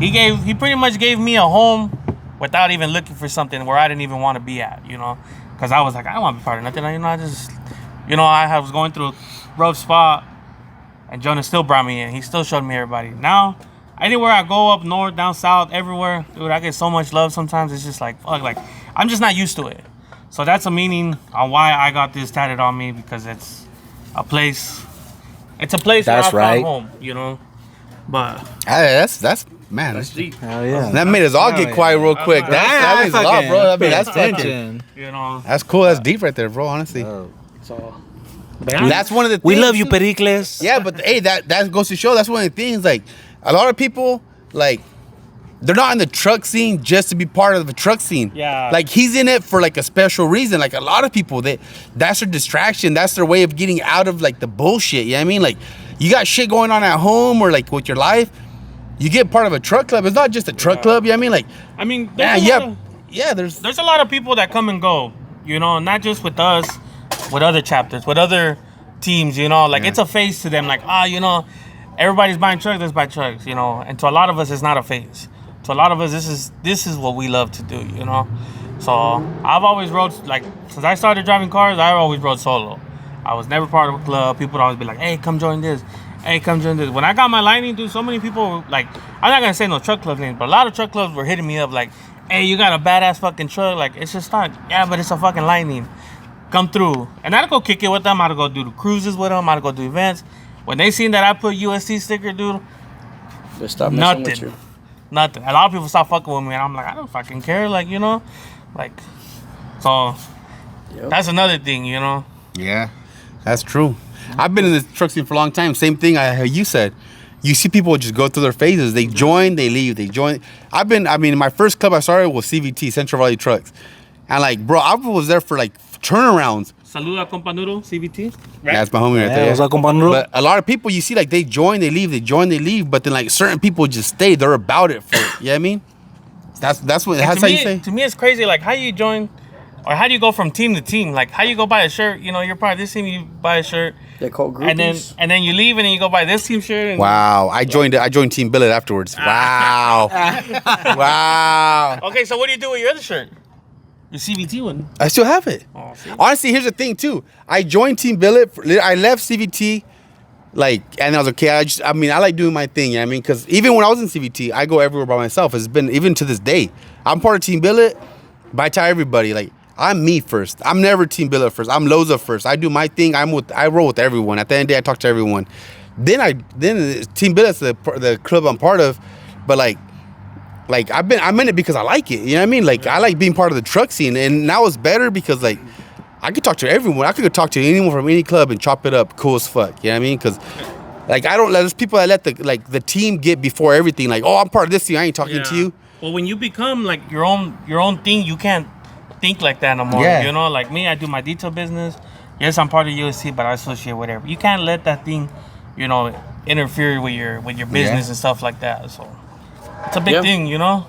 He pretty much gave me a home without even looking for something where I didn't even want to be at, you know. Because I was like, I don't want to be part of nothing. You know, I was going through a rough spot, and Jonah still brought me in. He still showed me everybody. Now, anywhere I go, up north, down south, everywhere, dude, I get so much love sometimes. It's just like, fuck, like, I'm just not used to it. So that's a meaning on why I got this tatted on me, because it's a place. It's a place that's where I right. found home, you know. But that's man. that's deep. Hell yeah. That made us all get quiet real quick. That means a lot, bro. I mean, that's fucking. You know. That's cool. That's deep right there, bro. Honestly. So That's one of the things. We love you, Pericles. Yeah, but hey, that goes to show. That's one of the things. Like, a lot of people, like, they're not in the truck scene just to be part of the truck scene. Yeah. Like, he's in it for like a special reason. Like, a lot of people, that's their distraction. That's their way of getting out of like the bullshit. You know what I mean? Like, you got shit going on at home or like with your life. You get part of a truck club. It's not just a truck club. You know what I mean? Like, there's a lot of people that come and go. You know, not just with us, with other chapters, with other teams. You know, like it's a phase to them. Like, you know, everybody's buying trucks. Let's buy trucks. You know, and to a lot of us, it's not a phase. To a lot of us, this is what we love to do. You know, so I've always rode, like, since I started driving cars, I always rode solo. I was never part of a club. People would always be like, hey, come join this. Hey, come join this. When I got my lining, dude, so many people, like, I'm not going to say no truck club names, but a lot of truck clubs were hitting me up like, hey, you got a badass fucking truck. Like, it's just not, yeah, but it's a fucking lining. Come through. And I'd go kick it with them. I'd go do the cruises with them. I'd go do events. When they seen that I put UST sticker, dude, They stop messing with you. Nothing. A lot of people stop fucking with me, and I'm like, I don't fucking care. Like, you know, like, so that's another thing, you know. Yeah, that's true. I've been in the truck scene for a long time. Same thing you said. You see people just go through their phases. They join, they leave, they join. My first club I started was CVT, Central Valley Trucks. And like, bro, I was there for like turnarounds. Saluda, compa Noodle, CVT. Right? Yeah, that's my homie right there. What's up, compa Noodle? But a lot of people, you see, like, they join, they leave, they join, they leave. But then, like, certain people just stay. They're about it for it. You know what I mean? That's how you say. To me, it's crazy. Like, how you join, or how do you go from team to team? Like, how you go buy a shirt? You know, you're part of this team. You buy a shirt. They call groupies. And then you leave, and then you go buy this team shirt. And Wow, I joined Team Billet afterwards. Wow, wow. Okay, so what do you do with your other shirt? Your CVT one. I still have it. Oh, see? Honestly, here's the thing too. I joined Team Billet. I left CVT, like, and I was okay. I like doing my thing. You know what I mean? Because even when I was in CVT, I go everywhere by myself. It's been even to this day. I'm part of Team Billet, but I tell everybody, like, I'm me first. I'm never Team Billet first. I'm Loza first. I do my thing. I roll with everyone. At the end of the day, I talk to everyone. Then Team Billet's the club I'm part of, but like I'm in it because I like it. You know what I mean? Like, I like being part of the truck scene, and now it's better because like I could talk to everyone. I could go talk to anyone from any club and chop it up cool as fuck. You know what I mean? Because like there's people that let the team get before everything. Like, oh, I'm part of this team. I ain't talking to you. Well, when you become like your own thing, you can't think like that no more. Yeah. You know, like me, I do my detail business. Yes, I'm part of UST, but I associate whatever. You can't let that thing, you know, interfere with your business and stuff like that. So it's a big thing, you know.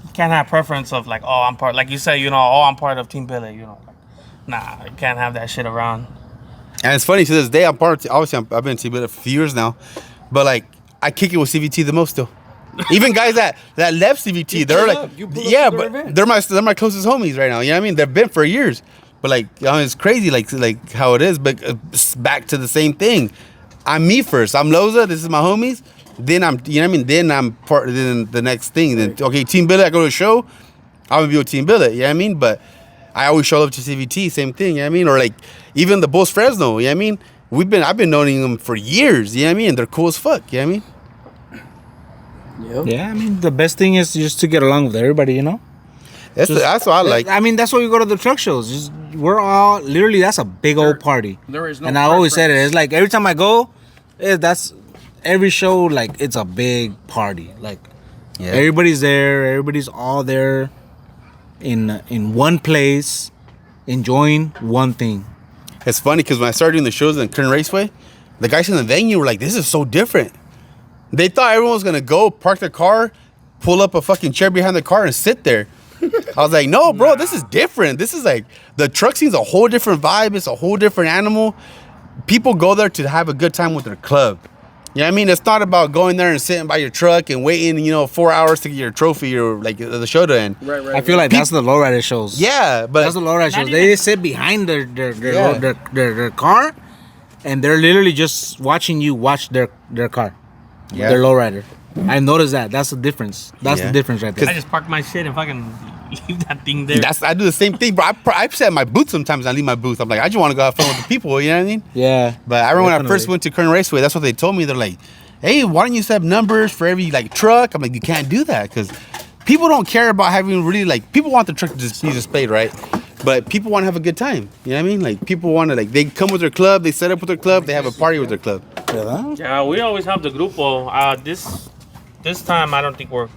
You can't have preference of like, oh, I'm part, like you say, you know, oh, I'm part of Team Billet, you know. Like, nah, you can't have that shit around. And it's funny, to this day, I'm part of, obviously I've been in Team Billet for a few years now, but like I kick it with CVT the most still. Even guys that left CVT, they're like, yeah, but they're my closest homies right now. You know what I mean? They've been for years, but like, you know, it's crazy, like how it is. But back to the same thing. I'm me first. I'm Loza. This is my homies. Then I'm, you know what I mean? Then I'm part. Then the next thing. Then okay, Team Billet. I go to a show. I'm gonna be with Team Billet. You know what I mean? But I always show up to CVT. Same thing. You know what I mean? Or like even the Bulls Fresno. You know what I mean? I've been knowing them for years. You know what I mean? And they're cool as fuck. You know what I mean? Yep. Yeah, I mean the best thing is just to get along with everybody. You know. That's what I like. I mean, that's why we go to the truck shows. Just, we're all literally. That's a big old party. There is no. And I always said it. It's like every time I go, that's every show. Like it's a big party. Like everybody's there. Everybody's all there in one place, enjoying one thing. It's funny because when I started doing the shows in Kern Raceway, the guys in the venue were like, "This is so different." They thought everyone was gonna go park their car, pull up a fucking chair behind the car, and sit there. I was like, no, bro, this is different. This is like, the truck scene's a whole different vibe. It's a whole different animal. People go there to have a good time with their club. You know what I mean? It's not about going there and sitting by your truck and waiting, 4 hours to get your trophy or like the show to end. Right. I feel like that's the lowrider shows. Yeah, but that's the lowrider shows. They sit behind their car, and they're literally just watching you watch their car. Yeah. Their lowrider. I noticed that. That's the difference. That's the difference right there. I just park my shit and fucking leave that thing there. I do the same thing, bro. I set my booth sometimes. I leave my booth. I'm like, I just want to go have fun with the people. You know what I mean? Yeah. But I remember when I first went to Kern Raceway, that's what they told me. They're like, hey, why don't you set numbers for every like truck? I'm like, you can't do that because people don't care about having really like, people want the truck to just be displayed, right? But people want to have a good time. You know what I mean? Like people want to they come with their club, they set up with their club, they have a party with their club. Yeah, we always have the grupo. This time I don't think we're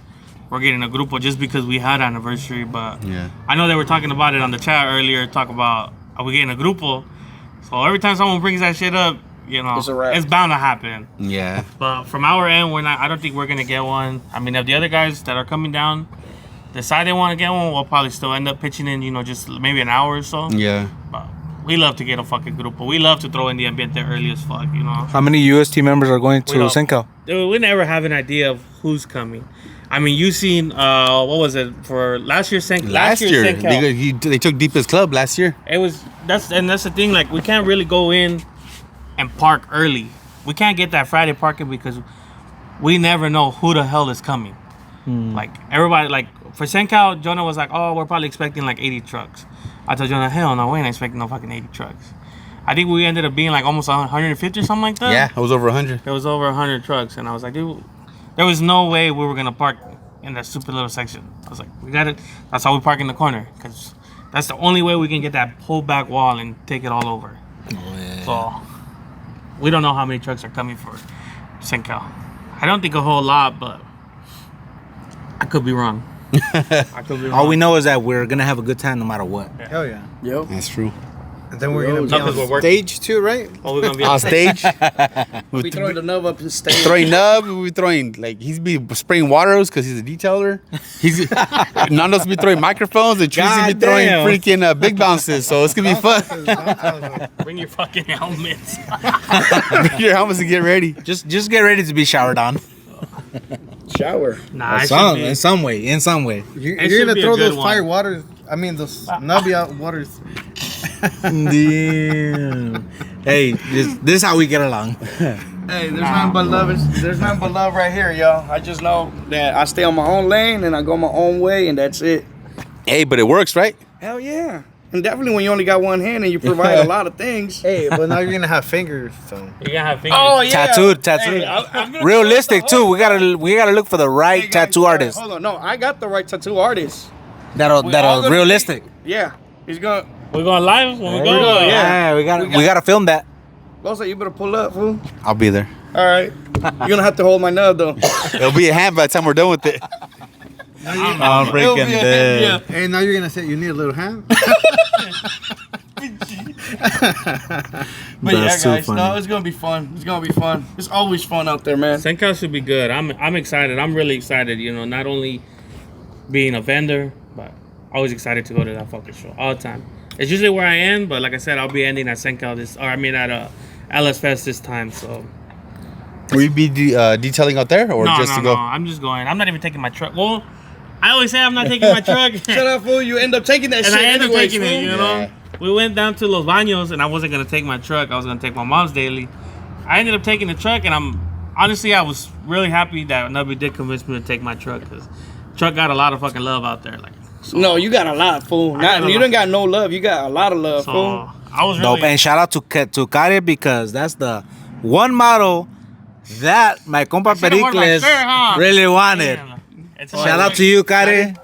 getting a grupo just because we had anniversary. But yeah, I know they were talking about it on the chat earlier. Talk about are we getting a grupo? So every time someone brings that shit up, it's bound to happen. Yeah. But from our end, we're not. I don't think we're gonna get one. I mean, if the other guys that are coming down decide they want to get one, we'll probably still end up pitching in. Just maybe an hour or so. Yeah. But we love to get a fucking grupo. We love to throw in the ambiente early as fuck. How many UST members are going to Cencal? We never have an idea of who's coming. I mean, you seen what was it for last year's Cencal? Last year, they took Deepest Club last year. That's the thing. Like we can't really go in and park early. We can't get that Friday parking because we never know who the hell is coming. Like everybody, like for Cencal, Jonah was like, "Oh, we're probably expecting like 80 trucks." I told Jonah, "Hell no, we ain't expecting no fucking 80 trucks." I think we ended up being like almost 150 or something like that. Yeah, it was over 100. It was over 100 trucks, and I was like, dude, there was no way we were gonna park in that stupid little section. I was like, we got it. That's how we park in the corner, because that's the only way we can get that whole back wall and take it all over. Oh, yeah. So we don't know how many trucks are coming for Cencal. I don't think a whole lot, but I could be wrong. All we know is that we're gonna have a good time no matter what. Yeah. Hell yeah. Yep. That's true. And then we're gonna be on stage too, right? Oh, we're gonna be on stage. We'll be throwing the nub up the stage. Throwing nub. We'll be throwing he's be spraying waters because he's a detailer. Nando's be throwing microphones and Tree's be throwing freaking big bounces. So it's gonna be fun. Bring your fucking helmets. Bring your helmets and get ready. Just get ready to be showered on. Shower. Nah, in some way. You're gonna throw those fire waters. I mean, those nubby out waters. Damn. Hey, this is how we get along. Hey, there's nothing but love. There's nothing but love right here, y'all. I just know that I stay on my own lane and I go my own way, and that's it. Hey, but it works, right? Hell yeah. And definitely when you only got one hand and you provide a lot of things. Hey, but now you're gonna have fingers, so you're gonna have fingers. Oh yeah, tattooed. Hey, I'm realistic too. We gotta look for the right tattoo artist. Hold on, no, I got the right tattoo artist. That'll realistic. Yeah, he's gonna. We're going live when we go. Yeah, we gotta film that. Loza, you better pull up, fool. I'll be there. All right, you're gonna have to hold my nub though. It'll be a hand by the time we're done with it. I'm freaking dead. Hey, now you're gonna say you need a little hand. But yeah, guys, no, it's gonna be fun. It's gonna be fun. It's always fun out there, man. Cencal should be good. I'm excited. I'm really excited. Not only being a vendor, but always excited to go to that fucking show all the time. It's usually where I end, but like I said, I'll be ending at Cencal at LS Fest this time. So will you be detailing out there or just to go? No, I'm just going. I'm not even taking my truck. Well, I always say I'm not taking my truck. Shut up, fool. You end up taking that and shit. I end up anyways, taking it, Yeah. We went down to Los Baños, and I wasn't going to take my truck. I was going to take my mom's daily. I ended up taking the truck, and I was really happy that Nubby did convince me to take my truck, because truck got a lot of fucking love out there. Like, so, no, you got a lot, fool. You don't got no love. You got a lot of love, fool. I was really dope. And shout out to Kare, because that's the one model that my compa Pericles really wanted. Shout out to you, Kare.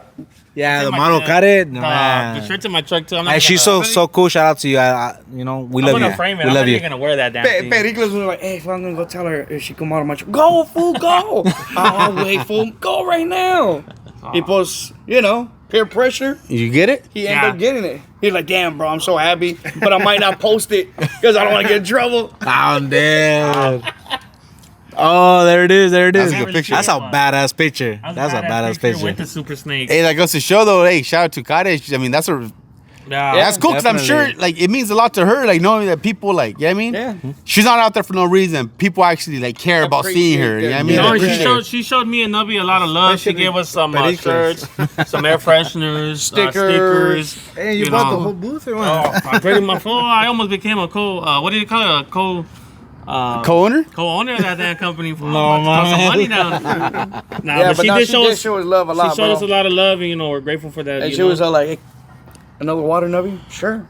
Yeah, the model Kare. The shirt's in my truck too. And she's so cool. Shout out to you. We love you. I'm gonna frame it. I'm not even gonna wear that damn thing. Pericles was like, hey, I'm gonna go tell her if she come out of my truck. Go, fool, go. I'll wait, fool. Go right now. He posts, peer pressure. You get it? He ended up getting it. He's like, damn, bro, I'm so happy, but I might not post it because I don't want to get in trouble. Oh, damn. Oh, there it is. That's a good picture. That's a badass picture. That's a badass picture. With the super snake. Hey, that goes to show though. Hey, shout out to Kare. I mean, that's that's cool, because I'm sure like it means a lot to her, like knowing that people like, you know what I mean? Yeah. She's not out there for no reason. People actually like care about seeing her. You know what I mean? She showed me and Nubby a lot of love. She gave us some shirts, some air fresheners, stickers. Hey, you bought the whole booth or what? I almost became a what do you call it? Co-owner? Co-owner of that damn company. No, man. Some money down. But she did show us love a lot. She showed us a lot of love, and we're grateful for that. And she was like, hey, another water, Nubby? Sure.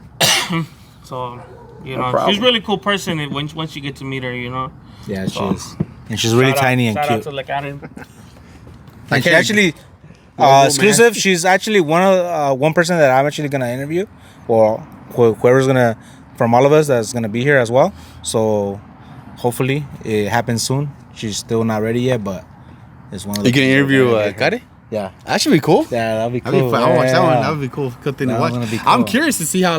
So, she's a really cool person once you get to meet her, Yeah, she is. And she's really tiny and cute. Shout out to look at him. And she actually, exclusive, she's actually one person that I'm actually going to interview, or whoever's going to, from all of us that's going to be here as well. So, hopefully, it happens soon. She's still not ready yet, but it's one of the... You can interview Kare? Yeah. That should be cool. Yeah, that'll be cool. I'll watch that one. That would be cool. Good thing to watch. Cool. I'm curious to see how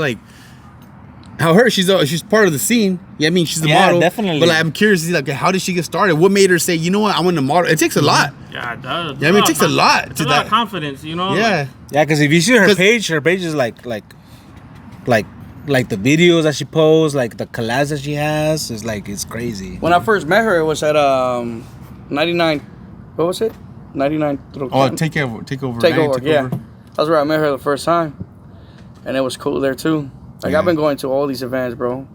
she's part of the scene. Yeah, I mean, she's the model. Definitely. But I'm curious to see how did she get started? What made her say, you know what, I want to model? It takes a lot. Yeah, it does. Yeah, I mean, it takes a lot. It's a lot of confidence, Yeah. Yeah, because if you see her page is like the videos that she posts, like the collabs that she has, it's crazy. When I first met her, it was at 99. What was it? 99. Takeover. Yeah. That's where I met her the first time, and it was cool there too. I've been going to all these events, bro,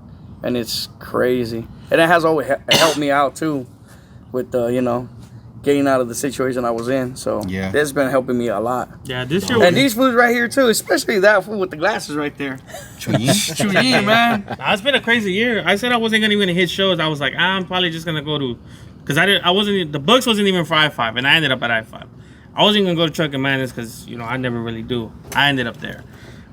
and it's crazy. And it has always helped me out too, with getting out of the situation I was in. So yeah, this has been helping me a lot. Yeah, this year. And these foods right here too, especially that food with the glasses right there. CHUYIN, man. It's been a crazy year. I said I wasn't gonna even hit shows. I was like, I'm probably just gonna go to, because the books wasn't even for I-5, and I ended up at I-5. I wasn't gonna go to Truck and Madness because I never really do. I ended up there.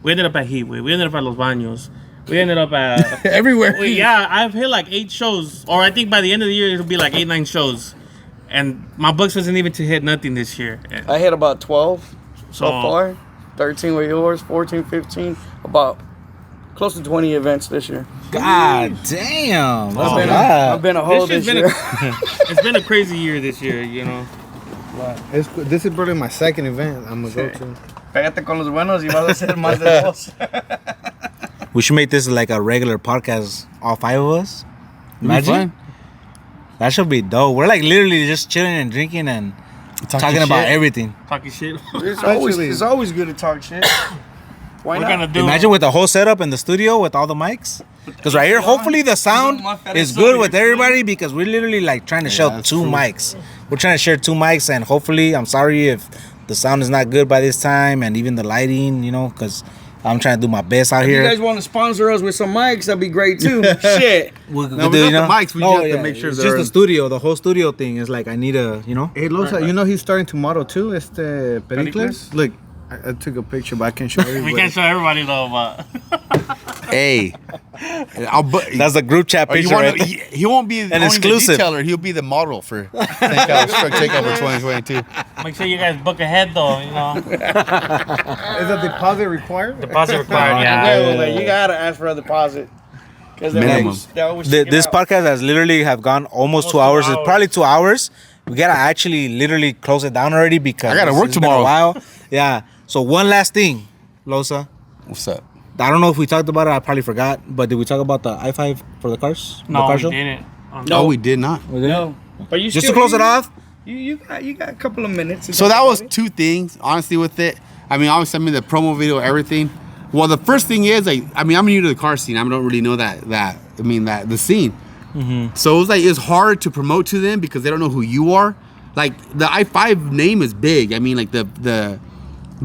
We ended up at Heatwave. We ended up at Los Baños. We ended up at everywhere. I've hit like 8 shows, or I think by the end of the year it'll be like 8-9 shows. And my books wasn't even to hit nothing this year. I hit about 12 so far. 13 with yours, 14, 15. About close to 20 events this year. God damn. I've been a whole this year. It's been a crazy year this year, This is probably my second event I'm going to go to. Pégate con los buenos y vas a hacer más de dos. We should make this like a regular podcast, all 5 of us. Imagine. That should be dope. We're like literally just chilling and drinking and talking about everything. Talking shit. It's always good to talk shit. Why not? Imagine with the whole setup in the studio with all the mics. Because right here, hopefully the sound is good with everybody, because we're literally like trying to share 2 mics. We're trying to share 2 mics, and hopefully, I'm sorry if the sound is not good by this time, and even the lighting, because I'm trying to do my best out here. If you guys want to sponsor us with some mics, that'd be great too. Shit. We got the mics. We just have to make sure it's just the studio. The whole studio thing is like, I need a, Hey, Loza, he's starting to model too, Pericles? Look, I took a picture, but I can't show everybody. We can't show everybody though, but... Hey. That's a group chat picture. He won't be an exclusive. The detailer. He'll be the model for Takeover 2022. Make sure you guys book ahead though, Is a deposit required? Deposit required, yeah. You gotta ask for a deposit. Minimum. This podcast has literally gone almost 2 hours. It's probably 2 hours. We gotta actually literally close it down already, because I gotta work tomorrow. Been a while. Yeah. So one last thing, Loza. What's up? I don't know if we talked about it. I probably forgot. But did we talk about the I-5 for the cars? No, the car we show? didn't. No, we did not. No. But you just to close it off. You got a couple of minutes. So that was 2 things, honestly, with it. I mean, obviously, the promo video, everything. Well, the first thing is, I'm new to the car scene. I don't really know the scene. So it was like it's hard to promote to them because they don't know who you are. Like the I5 name is big. I mean, like the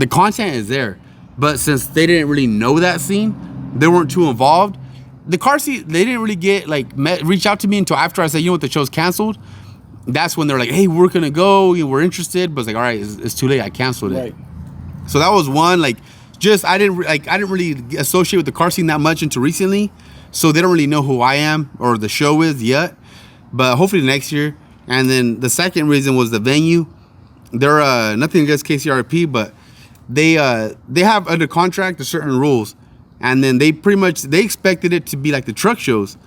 content is there, but since they didn't really know that scene, they weren't too involved. The car seat, they didn't really get reach out to me until after I said, you know what, the show's canceled. That's when they're like, hey, we're gonna go, we're interested. But it's like, all right, it's too late. I canceled it. Right. So that was one. Like, just I didn't really associate with the car scene that much until recently. So they don't really know who I am or the show is yet. But hopefully next year. And then the second reason was the venue. They're nothing against KCRP, but they have under contract a certain rules. And then they expected it to be like the truck shows.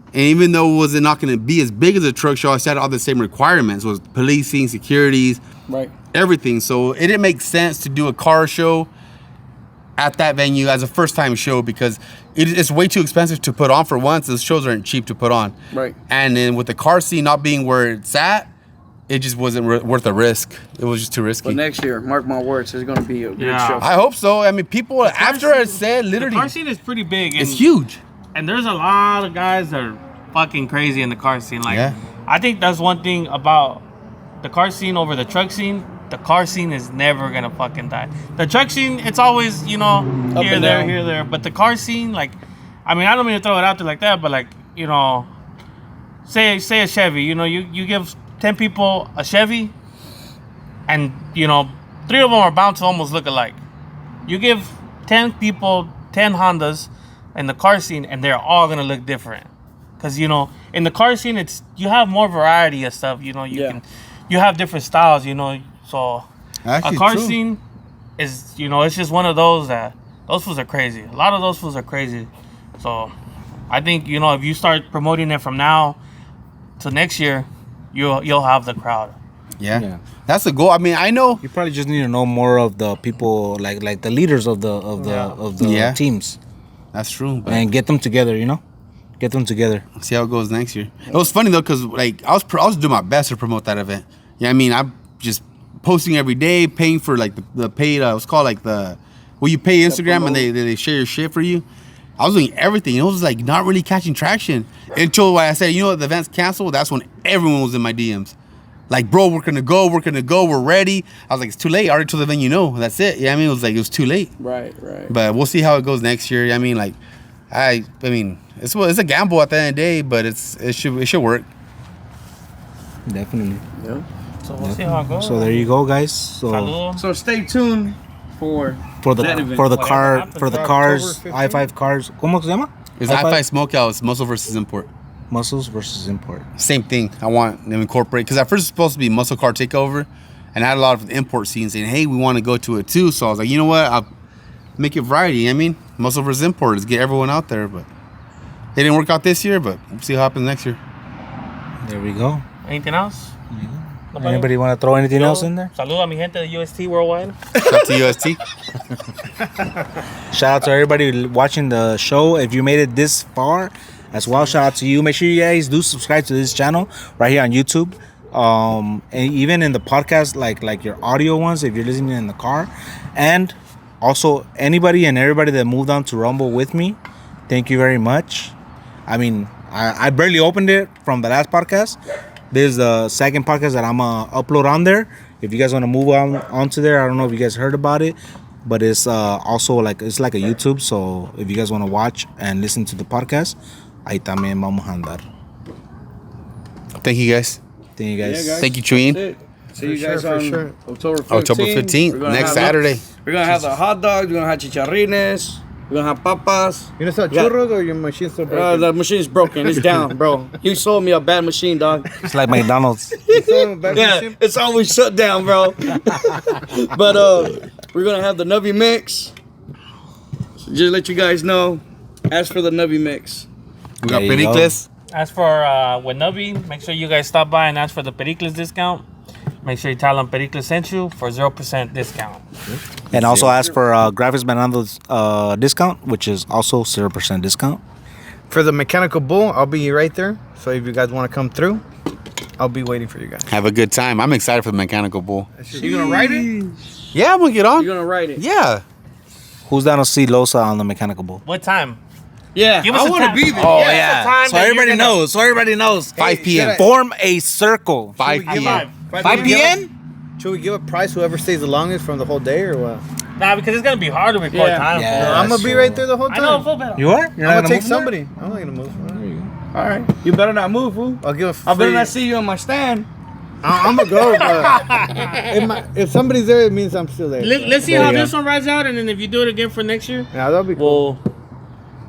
And even though it was not going to be as big as a truck show, I said all the same requirements. It was policing, securities, right, everything. So it didn't make sense to do a car show at that venue as a first-time show because it's way too expensive to put on for once. Those shows aren't cheap to put on. Right. And then with the car scene not being where it's at, it just wasn't worth the risk. It was just too risky. But next year, mark my words, it's going to be a good show. I hope so. I mean, people, after I said, literally... The car scene is pretty big. It's huge. And there's a lot of guys that are fucking crazy in the car scene. Like, I think that's one thing about the car scene over the truck scene. The car scene is never going to fucking die. The truck scene, it's always, here, there. But the car scene, like... I mean, I don't mean to throw it out there like that, but like, say a Chevy, you give 10 people a Chevy and, 3 of them are bound to almost look alike. You give 10 people 10 Hondas in the car scene and they're all going to look different. Because, in the car scene, you have more variety of stuff, you have different styles, so actually, a car scene is, it's just one of those that, those fools are crazy. A lot of those fools are crazy. So, I think, if you start promoting it from now to next year, you'll have the crowd. Yeah. That's the goal. I mean, I know you probably just need to know more of the people, like the leaders of the teams. That's true. And get them together, Get them together. See how it goes next year. It was funny though, cause like I was doing my best to promote that event. Yeah, I mean, I'm just posting every day, paying for like the paid. What's called like you pay Instagram and they share your shit for you. I was doing everything. It was like not really catching traction until when I said, the event's canceled. That's when everyone was in my DMs. Like, bro, we're gonna go, we're ready. I was like, it's too late. I already told the venue, that's it. Yeah, I mean, it was too late. Right. But we'll see how it goes next year. I mean, like, I mean, it's a gamble at the end of the day, but it should work. Definitely. Yeah. So we'll see how it goes. So there you go, guys. So stay tuned for the cars, i5 cars. ¿Cómo se llama? It's i5 SmokeOut. It's muscle versus import. Muscles versus import. Same thing. I want them to incorporate because at first it's supposed to be muscle car takeover, and I had a lot of import scenes saying, "Hey, we want to go to it too." So I was like, you know what? I'll make it variety. I mean, muscle versus import. Let's get everyone out there. But it didn't work out this year. But we'll see what happens next year. There we go. Anything else? Anybody want to throw anything else in there? Saludo a mi gente de UST worldwide. Shout out to UST. Shout out to everybody watching the show. If you made it this far as well, shout out to you. Make sure you guys do subscribe to this channel right here on YouTube. And even in the podcast, like your audio ones, if you're listening in the car. And also anybody and everybody that moved on to Rumble with me, thank you very much. I mean, I barely opened it from the last podcast. This is the second podcast that I'm going to upload on there. If you guys want to move onto there, I don't know if you guys heard about it, but it's also it's like a YouTube. So if you guys want to watch and listen to the podcast, ahí también vamos a andar. Thank you guys. Thank you guys. Yeah, guys. Thank you, CHUYIN. See you guys on October 15th. October 15th, next Saturday. We're going to have the hot dogs. We're going to have chicharrines. We're going to have papas. You gonna sell churros or your machine's still broken? The machine's broken. It's down, bro. You sold me a bad machine, dog. It's like McDonald's. It's always shut down, bro. But we're going to have the NUBBY mix. So just let you guys know. Ask for the NUBBY mix. We got Pericles. As for with NUBBY, make sure you guys stop by and ask for the Pericles discount. Make sure you tell them Pericles sent you for 0% discount. And also ask for grafxbynando's discount, which is also 0% discount. For the mechanical bull, I'll be right there. So if you guys want to come through, I'll be waiting for you guys. Have a good time. I'm excited for the mechanical bull. You gonna ride it? Yeah, I'm gonna get on. You're gonna ride it? Yeah. Who's down to see Loza on the mechanical bull? What time? Yeah, Give us I a want to time. be there. Oh Yeah, yeah. it's a time So that everybody you're gonna- knows. So everybody knows. 5 p.m. Form a circle. 5 Should we give p.m. 5 p.m. Should we give a prize whoever stays the longest from the whole day or what? Nah, because it's gonna be hard to record Yeah. time. Yeah. for I'm gonna be true. right there the whole I time. know, full better. You are? You're I'm gonna take move somebody. I'm not gonna move. All right, you better not move, fool. I'll give a I better free- not see you on my stand. I'm gonna go. If somebody's there, it means I'm still there. Let's see There how you go. this one rides out, and then if you do it again for next year, Yeah, that'll be cool.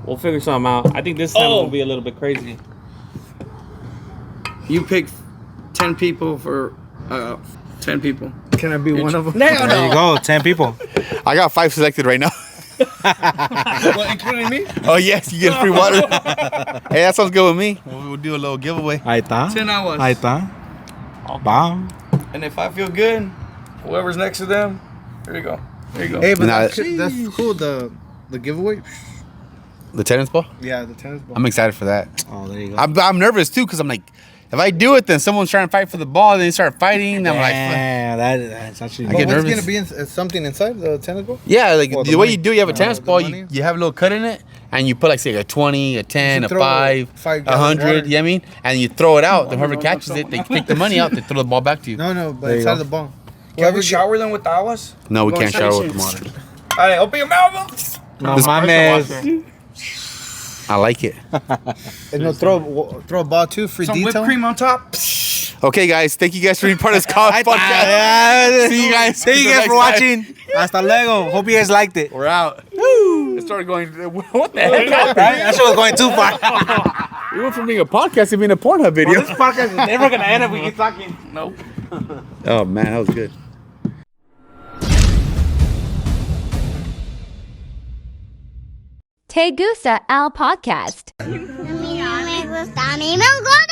we'll figure something out. I think this time Oh. will be a little bit crazy. You pick 10 people for 10 people. Can I be one of them? Hell There you go. 10 people. I got 5 selected right now. What, including me? Oh yes, you get free water. Hey, that sounds good with me. We'll do a little giveaway. Ahí está. 10 hours. Ahí está. Bam. And if I feel good, whoever's next to them, here you go. There you go. Hey, but Nah, that's cool. The giveaway. The tennis ball. Yeah, the tennis ball. I'm excited for that. Oh, there you go. I'm nervous too because I'm like, if I do it, then someone's trying to fight for the ball, then they start fighting. And I'm like, fuck. yeah, that's actually. I get What's nervous. gonna be something inside the tennis ball? Yeah, like Well, the the way money. you do, you have a tennis the ball, money. you have a little cut in it, and you put like say a 20, a 10, You a should throw 5, 5 a gallons of 100. water. You know what I mean? And you throw it out. Then whoever catches it, they take the money out. They throw the ball back to you. No, but There you inside go. the ball. Can we shower them with aguas? No, we Going can't shower with straight the water. All right, open your mouth. No This mames. I like it. And no, throw a ball too. Free Some detail. whipped cream on top. Okay, guys, thank you guys for being part of this podcast. See you guys. Thank you guys for watching. Hasta luego. Hope you guys liked it. We're out. It started going. What the heck? Right? That shit was going too far. We went from being a podcast to being a Pornhub video. This podcast is never gonna end if we keep talking. Nope. Oh man, that was good. Te Gusta Al Podcast. Me gusta, a mí me gusta.